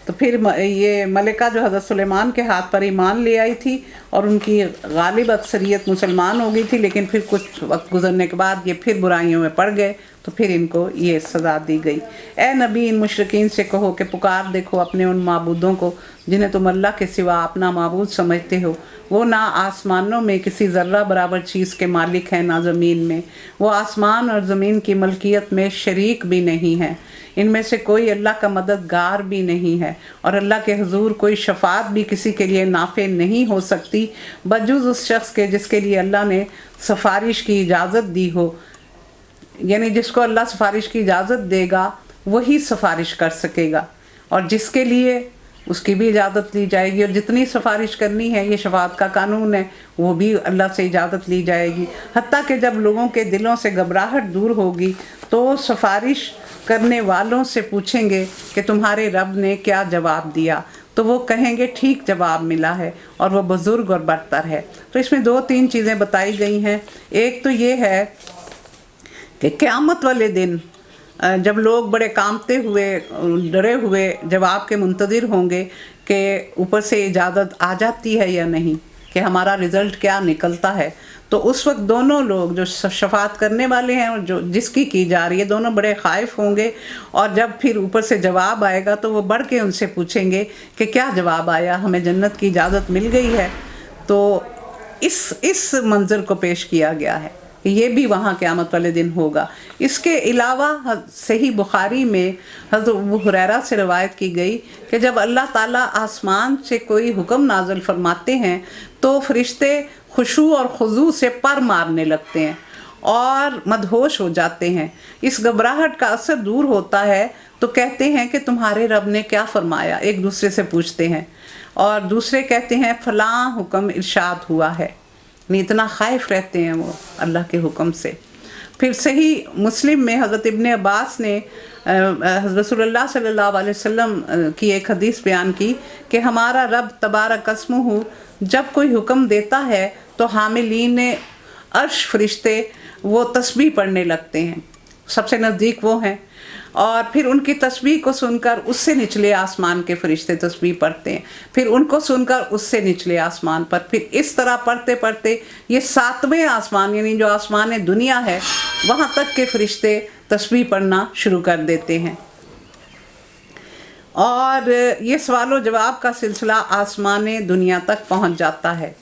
تو پھر یہ ملکہ جو حضرت سلیمان کے ہاتھ پر ایمان لے آئی تھی اور ان کی غالب اکثریت مسلمان ہو گئی تھی، لیکن پھر کچھ وقت گزرنے کے بعد یہ پھر برائیوں میں پڑ گئے، تو پھر ان کو یہ سزا دی گئی۔ اے نبی، ان مشرکین سے کہو کہ پکار دیکھو اپنے ان معبودوں کو جنہیں تم اللہ کے سوا اپنا معبود سمجھتے ہو۔ وہ نہ آسمانوں میں کسی ذرہ برابر چیز کے مالک ہیں، نہ زمین میں۔ وہ آسمان اور زمین کی ملکیت میں شریک بھی نہیں ہیں۔ ان میں سے کوئی اللہ کا مددگار بھی نہیں ہے، اور اللہ کے حضور کوئی شفاعت بھی کسی کے لیے نافع نہیں ہو سکتی بجز اس شخص کے جس کے لیے اللہ نے سفارش کی اجازت دی ہو۔ یعنی جس کو اللہ سفارش کی اجازت دے گا وہی سفارش کر سکے گا، اور جس کے لیے اس کی بھی اجازت لی جائے گی، اور جتنی سفارش کرنی ہے، یہ شفاعت کا قانون ہے، وہ بھی اللہ سے اجازت لی جائے گی۔ حتیٰ کہ جب لوگوں کے دلوں سے گھبراہٹ دور ہوگی تو سفارش کرنے والوں سے پوچھیں گے کہ تمہارے رب نے کیا جواب دیا، تو وہ کہیں گے ٹھیک جواب ملا ہے اور وہ بزرگ اور برتر ہے۔ تو اس میں 2-3 چیزیں بتائی گئی ہیں۔ ایک تو یہ ہے کہ قیامت والے دن جب لوگ بڑے کانپتے ہوئے، ڈرے ہوئے جواب کے منتظر ہوں گے کہ اوپر سے اجازت آ جاتی ہے یا نہیں، کہ ہمارا رزلٹ کیا نکلتا ہے، تو اس وقت دونوں لوگ جو شفاعت کرنے والے ہیں اور جو جس کی جا رہی ہے، دونوں بڑے خائف ہوں گے، اور جب پھر اوپر سے جواب آئے گا تو وہ بڑھ کے ان سے پوچھیں گے کہ کیا جواب آیا، ہمیں جنت کی اجازت مل گئی ہے۔ تو اس منظر کو پیش کیا گیا ہے کہ یہ بھی وہاں قیامت والے دن ہوگا۔ اس کے علاوہ صحیح بخاری میں حضرت ابو ہریرہ سے روایت کی گئی کہ جب اللہ تعالیٰ آسمان سے کوئی حکم نازل فرماتے ہیں تو فرشتے خشوع اور خضوع سے پر مارنے لگتے ہیں اور مدہوش ہو جاتے ہیں۔ اس گھبراہٹ کا اثر دور ہوتا ہے تو کہتے ہیں کہ تمہارے رب نے کیا فرمایا، ایک دوسرے سے پوچھتے ہیں، اور دوسرے کہتے ہیں فلاں حکم ارشاد ہوا ہے۔ اتنا خائف رہتے ہیں وہ اللہ کے حکم سے۔ پھر صحیح مسلم میں حضرت ابن عباس نے حضرت رسول اللہ صلی اللہ علیہ وسلم کی ایک حدیث بیان کی کہ ہمارا رب تبارک اسمہ جب کوئی حکم دیتا ہے تو حاملین عرش فرشتے وہ تسبیح پڑھنے لگتے ہیں، سب سے نزدیک وہ ہیں، اور پھر ان کی تسبیح کو سن کر اس سے نچلے آسمان کے فرشتے تسبیح پڑھتے ہیں، پھر ان کو سن کر اس سے نچلے آسمان پر، پھر اس طرح پڑھتے پڑھتے یہ 7ویں آسمان یعنی جو آسمان دنیا ہے وہاں تک کے فرشتے تسبیح پڑھنا شروع کر دیتے ہیں، اور یہ سوال و جواب کا سلسلہ آسمان دنیا تک پہنچ جاتا ہے۔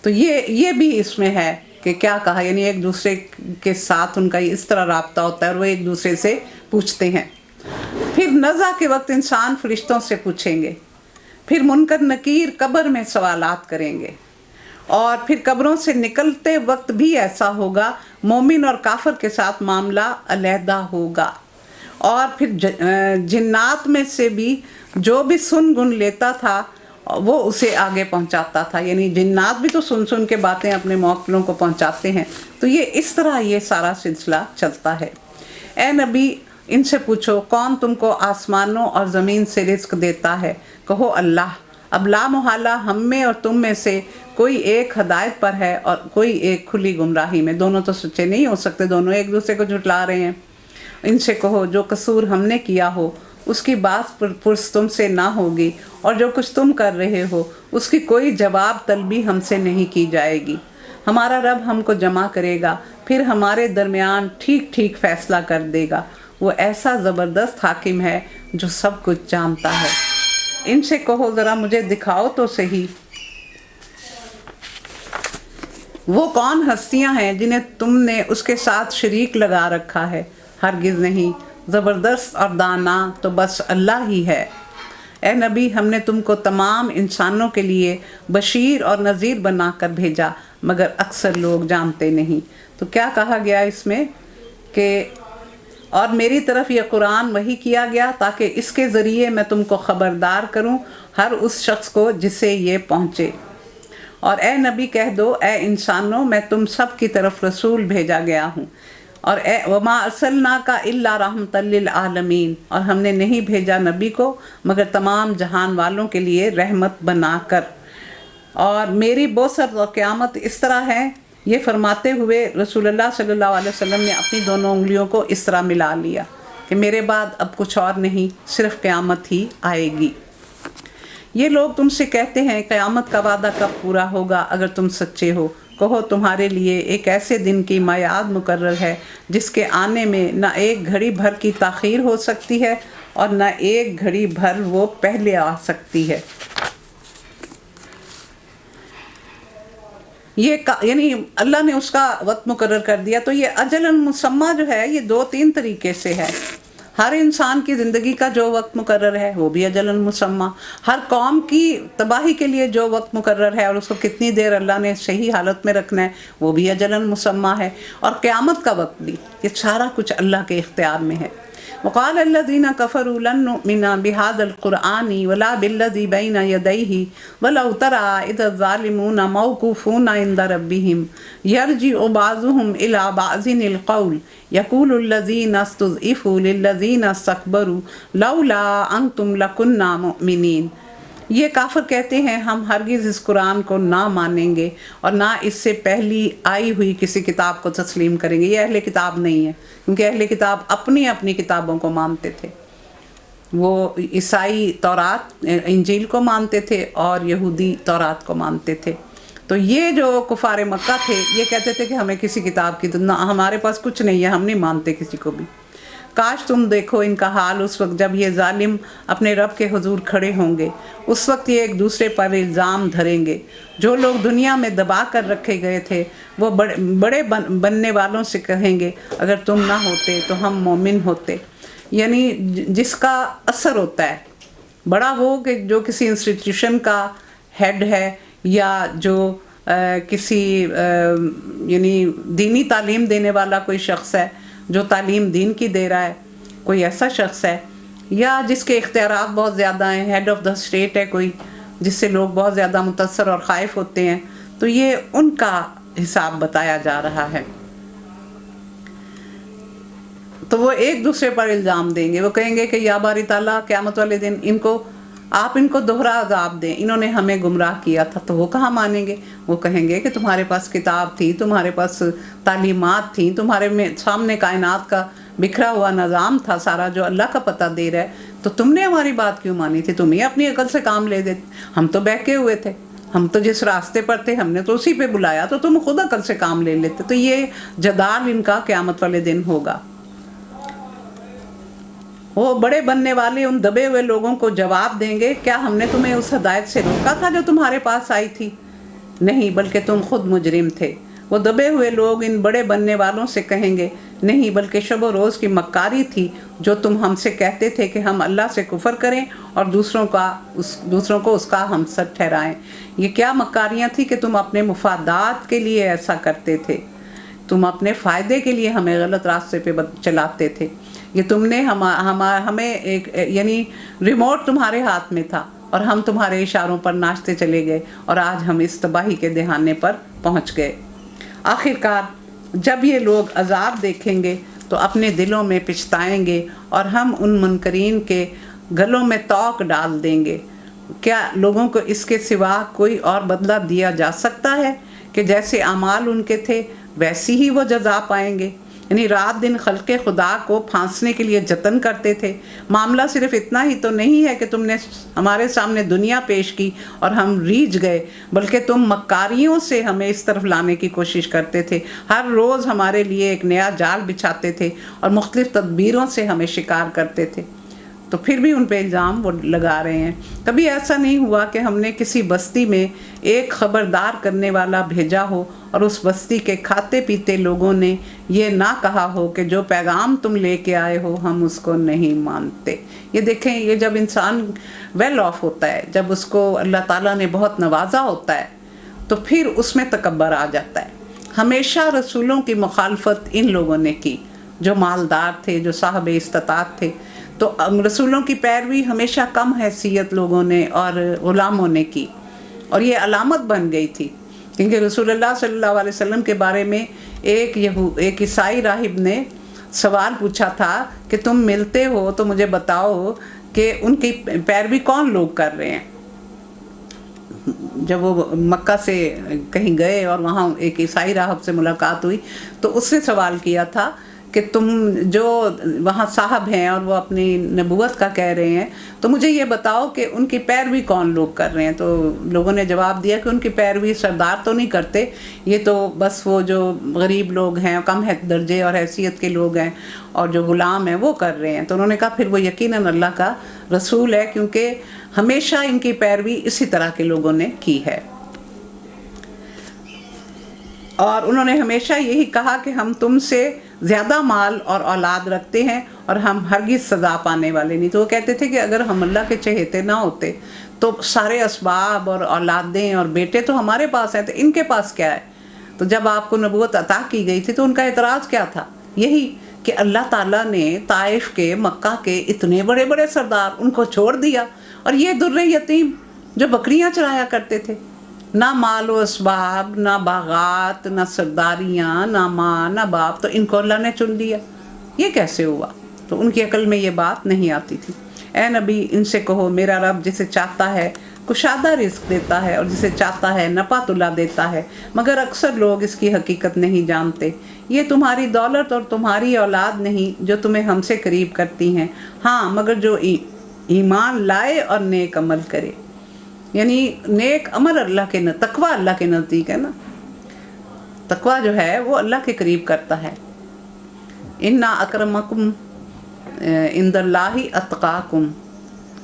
تو یہ بھی اس میں ہے کہ کیا کہا، یعنی ایک دوسرے کے ساتھ ان کا اس طرح رابطہ ہوتا ہے اور وہ ایک دوسرے سے پوچھتے ہیں۔ پھر نزع کے وقت انسان فرشتوں سے پوچھیں گے، پھر منکر نکیر قبر میں سوالات کریں گے، اور پھر قبروں سے نکلتے وقت بھی ایسا ہوگا، مومن اور کافر کے ساتھ معاملہ علیحدہ ہوگا، اور پھر جنات میں سے بھی جو بھی سن گن لیتا تھا وہ اسے آگے پہنچاتا تھا، یعنی جنات بھی تو سن کے باتیں اپنے موکلوں کو پہنچاتے ہیں۔ تو یہ اس طرح یہ سارا سلسلہ چلتا ہے۔ اے نبی، ان سے پوچھو کون تم کو آسمانوں اور زمین سے رزق دیتا ہے؟ کہو اللہ۔ اب لا محالہ ہم میں اور تم میں سے کوئی ایک ہدایت پر ہے اور کوئی ایک کھلی گمراہی میں، دونوں تو سچے نہیں ہو سکتے، دونوں ایک دوسرے کو جھٹلا رہے ہیں۔ ان سے کہو جو قصور ہم نے کیا ہو اس کی بات پرس تم سے نہ ہوگی، اور جو کچھ تم کر رہے ہو اس کی کوئی جواب طلبی ہم سے نہیں کی جائے گی۔ ہمارا رب ہم کو جمع کرے گا، پھر ہمارے درمیان ٹھیک ٹھیک فیصلہ کر دے گا۔ وہ ایسا زبردست حاکم ہے جو سب کچھ جانتا ہے۔ ان سے کہو ذرا مجھے دکھاؤ تو صحیح وہ کون ہستیاں ہیں جنہیں تم نے اس کے ساتھ شریک لگا رکھا ہے؟ ہرگز نہیں، زبردست اور دانا تو بس اللہ ہی ہے۔ اے نبی، ہم نے تم کو تمام انسانوں کے لیے بشیر اور نذیر بنا کر بھیجا، مگر اکثر لوگ جانتے نہیں۔ تو کیا کہا گیا اس میں کہ اور میری طرف یہ قرآن وحی کیا گیا تاکہ اس کے ذریعے میں تم کو خبردار کروں ہر اس شخص کو جسے یہ پہنچے۔ اور اے نبی کہہ دو، اے انسانوں، میں تم سب کی طرف رسول بھیجا گیا ہوں، اور وما ارسلناک الا رحمۃ للعالمین، اور ہم نے نہیں بھیجا نبی کو مگر تمام جہان والوں کے لیے رحمت بنا کر۔ اور میری بوسر و قیامت اس طرح ہے یہ فرماتے ہوئے رسول اللہ صلی اللہ علیہ وسلم نے اپنی دونوں انگلیوں کو اس طرح ملا لیا کہ میرے بعد اب کچھ اور نہیں، صرف قیامت ہی آئے گی۔ یہ لوگ تم سے کہتے ہیں قیامت کا وعدہ کب پورا ہوگا؟ اگر تم سچے ہو کہو تمہارے لیے ایک ایسے دن کی میعاد مقرر ہے جس کے آنے میں نہ ایک گھڑی بھر کی تاخیر ہو سکتی ہے اور نہ ایک گھڑی بھر وہ پہلے آ سکتی ہے۔ یعنی اللہ نے اس کا وقت مقرر کر دیا۔ تو یہ اجل مسمى جو ہے یہ 2-3 طریقے سے ہے۔ ہر انسان کی زندگی کا جو وقت مقرر ہے وہ بھی اجل مسمى، ہر قوم کی تباہی کے لیے جو وقت مقرر ہے اور اس کو کتنی دیر اللہ نے صحیح حالت میں رکھنا ہے وہ بھی اجل مسمى ہے، اور قیامت کا وقت بھی، یہ سارا کچھ اللہ کے اختیار میں ہے۔ وقال الذين كفروا لن نؤمن بهذا القرآن ولا بالذي بين يديه ولو ترى إذ الظالمون موقوفون عند ربهم يرجع بعضهم إلى بعض القول يقول الذين استضعفوا للذين استكبروا لولا أنتم لكنا مؤمنين۔ یہ کافر کہتے ہیں ہم ہرگز اس قرآن کو نہ مانیں گے اور نہ اس سے پہلی آئی ہوئی کسی کتاب کو تسلیم کریں گے۔ یہ اہل کتاب نہیں ہے، کیونکہ اہل کتاب اپنی اپنی کتابوں کو مانتے تھے۔ وہ عیسائی تورات انجیل کو مانتے تھے اور یہودی تورات کو مانتے تھے۔ تو یہ جو کفار مکہ تھے یہ کہتے تھے کہ ہمیں کسی کتاب کی نہ، ہمارے پاس کچھ نہیں ہے، ہم نہیں مانتے کسی کو بھی۔ کاش تم دیکھو ان کا حال اس وقت جب یہ ظالم اپنے رب کے حضور کھڑے ہوں گے، اس وقت یہ ایک دوسرے پر الزام دھریں گے۔ جو لوگ دنیا میں دبا کر رکھے گئے تھے وہ بڑے بننے والوں سے کہیں گے اگر تم نہ ہوتے تو ہم مومن ہوتے۔ یعنی جس کا اثر ہوتا ہے بڑا، وہ کہ جو کسی انسٹیٹیوشن کا ہیڈ ہے یا جو کسی یعنی دینی تعلیم دینے والا کوئی شخص ہے، جو تعلیم دین کی دے رہا ہے، کوئی ایسا شخص ہے، یا جس کے اختیارات بہت زیادہ ہیں، ہیڈ آف دا اسٹیٹ ہے کوئی، جس سے لوگ بہت زیادہ متاثر اور خائف ہوتے ہیں، تو یہ ان کا حساب بتایا جا رہا ہے۔ تو وہ ایک دوسرے پر الزام دیں گے، وہ کہیں گے کہ یا باری تعالیٰ قیامت والے دن آپ ان کو دوہرا عذاب دیں، انہوں نے ہمیں گمراہ کیا تھا۔ تو وہ کہاں مانیں گے؟ وہ کہیں گے کہ تمہارے پاس کتاب تھی، تمہارے پاس تعلیمات تھیں، تمہارے سامنے کائنات کا بکھرا ہوا نظام تھا سارا جو اللہ کا پتہ دے رہا ہے، تو تم نے ہماری بات کیوں مانی تھی؟ تم ہی اپنی عقل سے کام لے دیتے، ہم تو بہکے ہوئے تھے، ہم تو جس راستے پر تھے ہم نے تو اسی پہ بلایا، تو تم خود عقل سے کام لے لیتے۔ تو یہ جدال ان کا قیامت والے دن ہوگا۔ وہ بڑے بننے والے ان دبے ہوئے لوگوں کو جواب دیں گے کیا ہم نے تمہیں اس ہدایت سے روکا تھا جو تمہارے پاس آئی تھی؟ نہیں، بلکہ تم خود مجرم تھے۔ وہ دبے ہوئے لوگ ان بڑے بننے والوں سے کہیں گے نہیں، بلکہ شب و روز کی مکاری تھی جو تم ہم سے کہتے تھے کہ ہم اللہ سے کفر کریں اور دوسروں کو اس کا ہمسر ٹھہرائیں۔ یہ کیا مکاریاں تھیں کہ تم اپنے مفادات کے لیے ایسا کرتے تھے، تم اپنے فائدے کے لیے ہمیں غلط راستے پہ چلاتے تھے۔ یہ تم نے ہمیں ایک یعنی ریموٹ تمہارے ہاتھ میں تھا اور ہم تمہارے اشاروں پر ناچتے چلے گئے اور آج ہم اس تباہی کے دہانے پر پہنچ گئے۔ آخرکار جب یہ لوگ عذاب دیکھیں گے تو اپنے دلوں میں پچھتائیں گے اور ہم ان منکرین کے گلوں میں توق ڈال دیں گے۔ کیا لوگوں کو اس کے سوا کوئی اور بدلہ دیا جا سکتا ہے کہ جیسے اعمال ان کے تھے ویسی ہی وہ جزا پائیں گے؟ یعنی رات دن خلق خدا کو پھانسنے کے لیے جتن کرتے تھے۔ معاملہ صرف اتنا ہی تو نہیں ہے کہ تم نے ہمارے سامنے دنیا پیش کی اور ہم ریجھ گئے، بلکہ تم مکاریوں سے ہمیں اس طرف لانے کی کوشش کرتے تھے، ہر روز ہمارے لیے ایک نیا جال بچھاتے تھے اور مختلف تدبیروں سے ہمیں شکار کرتے تھے۔ تو پھر بھی ان پہ الزام وہ لگا رہے ہیں۔ کبھی ایسا نہیں ہوا کہ ہم نے کسی بستی میں ایک خبردار کرنے والا بھیجا ہو اور اس بستی کے کھاتے پیتے لوگوں نے یہ نہ کہا ہو کہ جو پیغام تم لے کے آئے ہو ہم اس کو نہیں مانتے۔ یہ دیکھیں، یہ جب انسان ویل آف ہوتا ہے، جب اس کو اللہ تعالیٰ نے بہت نوازا ہوتا ہے تو پھر اس میں تکبر آ جاتا ہے۔ ہمیشہ رسولوں کی مخالفت ان لوگوں نے کی جو مالدار تھے، جو صاحب استطاعت تھے، تو رسولوں کی پیروی ہمیشہ کم حیثیت لوگوں نے اور غلاموں نے کی، اور یہ علامت بن گئی تھی، کیونکہ رسول اللہ صلی اللہ علیہ وسلم کے بارے میں ایک عیسائی راہب نے سوال پوچھا تھا کہ تم ملتے ہو تو مجھے بتاؤ کہ ان کی پیروی کون لوگ کر رہے ہیں۔ جب وہ مکہ سے کہیں گئے اور وہاں ایک عیسائی راہب سے ملاقات ہوئی تو اس نے سوال کیا تھا کہ تم جو وہاں صاحب ہیں اور وہ اپنی نبوت کا کہہ رہے ہیں تو مجھے یہ بتاؤ کہ ان کی پیروی کون لوگ کر رہے ہیں. تو لوگوں نے جواب دیا کہ ان کی پیروی سردار تو نہیں کرتے, یہ تو بس وہ جو غریب لوگ ہیں, کم درجے اور حیثیت کے لوگ ہیں اور جو غلام ہیں وہ کر رہے ہیں. تو انہوں نے کہا پھر وہ یقیناً اللہ کا رسول ہے, کیونکہ ہمیشہ ان کی پیروی اسی طرح کے لوگوں نے کی ہے. اور انہوں نے ہمیشہ یہی کہا کہ ہم تم سے زیادہ مال اور اولاد رکھتے ہیں اور ہم ہرگز سزا پانے والے نہیں. تو وہ کہتے تھے کہ اگر ہم اللہ کے چہیتے نہ ہوتے تو سارے اسباب اور اولادیں اور بیٹے تو ہمارے پاس ہیں, تو ان کے پاس کیا ہے. تو جب آپ کو نبوت عطا کی گئی تھی تو ان کا اعتراض کیا تھا؟ یہی کہ اللہ تعالیٰ نے طائف کے, مکہ کے اتنے بڑے بڑے سردار ان کو چھوڑ دیا, اور یہ در یتیم جو بکریاں چرایا کرتے تھے, نہ مال و اسباب, نہ باغات, نہ سرداریاں, نہ ماں, نہ باپ, تو ان کو اللہ نے چن لیا. یہ کیسے ہوا؟ تو ان کی عقل میں یہ بات نہیں آتی تھی. اے نبی ان سے کہو میرا رب جسے چاہتا ہے کشادہ رزق دیتا ہے اور جسے چاہتا ہے نپا تلا دیتا ہے, مگر اکثر لوگ اس کی حقیقت نہیں جانتے. یہ تمہاری دولت اور تمہاری اولاد نہیں جو تمہیں ہم سے قریب کرتی ہیں, ہاں مگر جو ایمان لائے اور نیک عمل کرے. یعنی نیک عمل اللہ کے تقوی اللہ کے نزدیک ہے نا, تقوی جو ہے وہ اللہ کے قریب کرتا ہے. انا اکرمکم عند اللہ اتقاکم,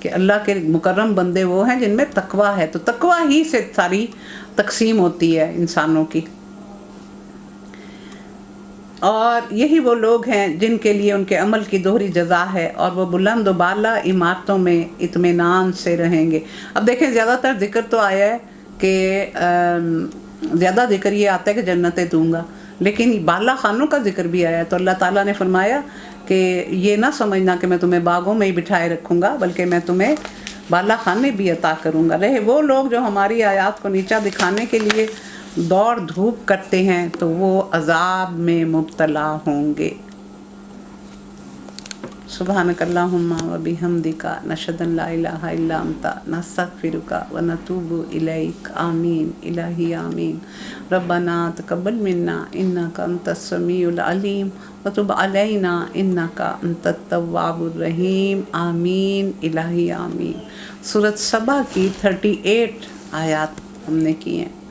کہ اللہ کے مکرم بندے وہ ہیں جن میں تقوی ہے. تو تقوی ہی سے ساری تقسیم ہوتی ہے انسانوں کی. اور یہی وہ لوگ ہیں جن کے لیے ان کے عمل کی دوہری جزا ہے, اور وہ بلند و بالا عمارتوں میں اطمینان سے رہیں گے. اب دیکھیں زیادہ تر ذکر تو آیا ہے کہ زیادہ ذکر یہ آتا ہے کہ جنتیں دوں گا, لیکن بالا خانوں کا ذکر بھی آیا ہے. تو اللہ تعالیٰ نے فرمایا کہ یہ نہ سمجھنا کہ میں تمہیں باغوں میں ہی بٹھائے رکھوں گا, بلکہ میں تمہیں بالا خانے بھی عطا کروں گا. رہے وہ لوگ جو ہماری آیات کو نیچا دکھانے کے لیے دوڑ دھوپ کرتے ہیں تو وہ عذاب میں مبتلا ہوں گے. سبحانک اللہم و بحمدک نشہد ان لا الہ الا انت نستغفرک و نتوب الیک. آمین الہی آمین. ربنا تقبل منا انک انت السمیع العلیم وتب علینا انک انت التواب الرحیم. آمین الہی آمین. سورۃ سبا کی 38 آیات ہم نے کی ہیں.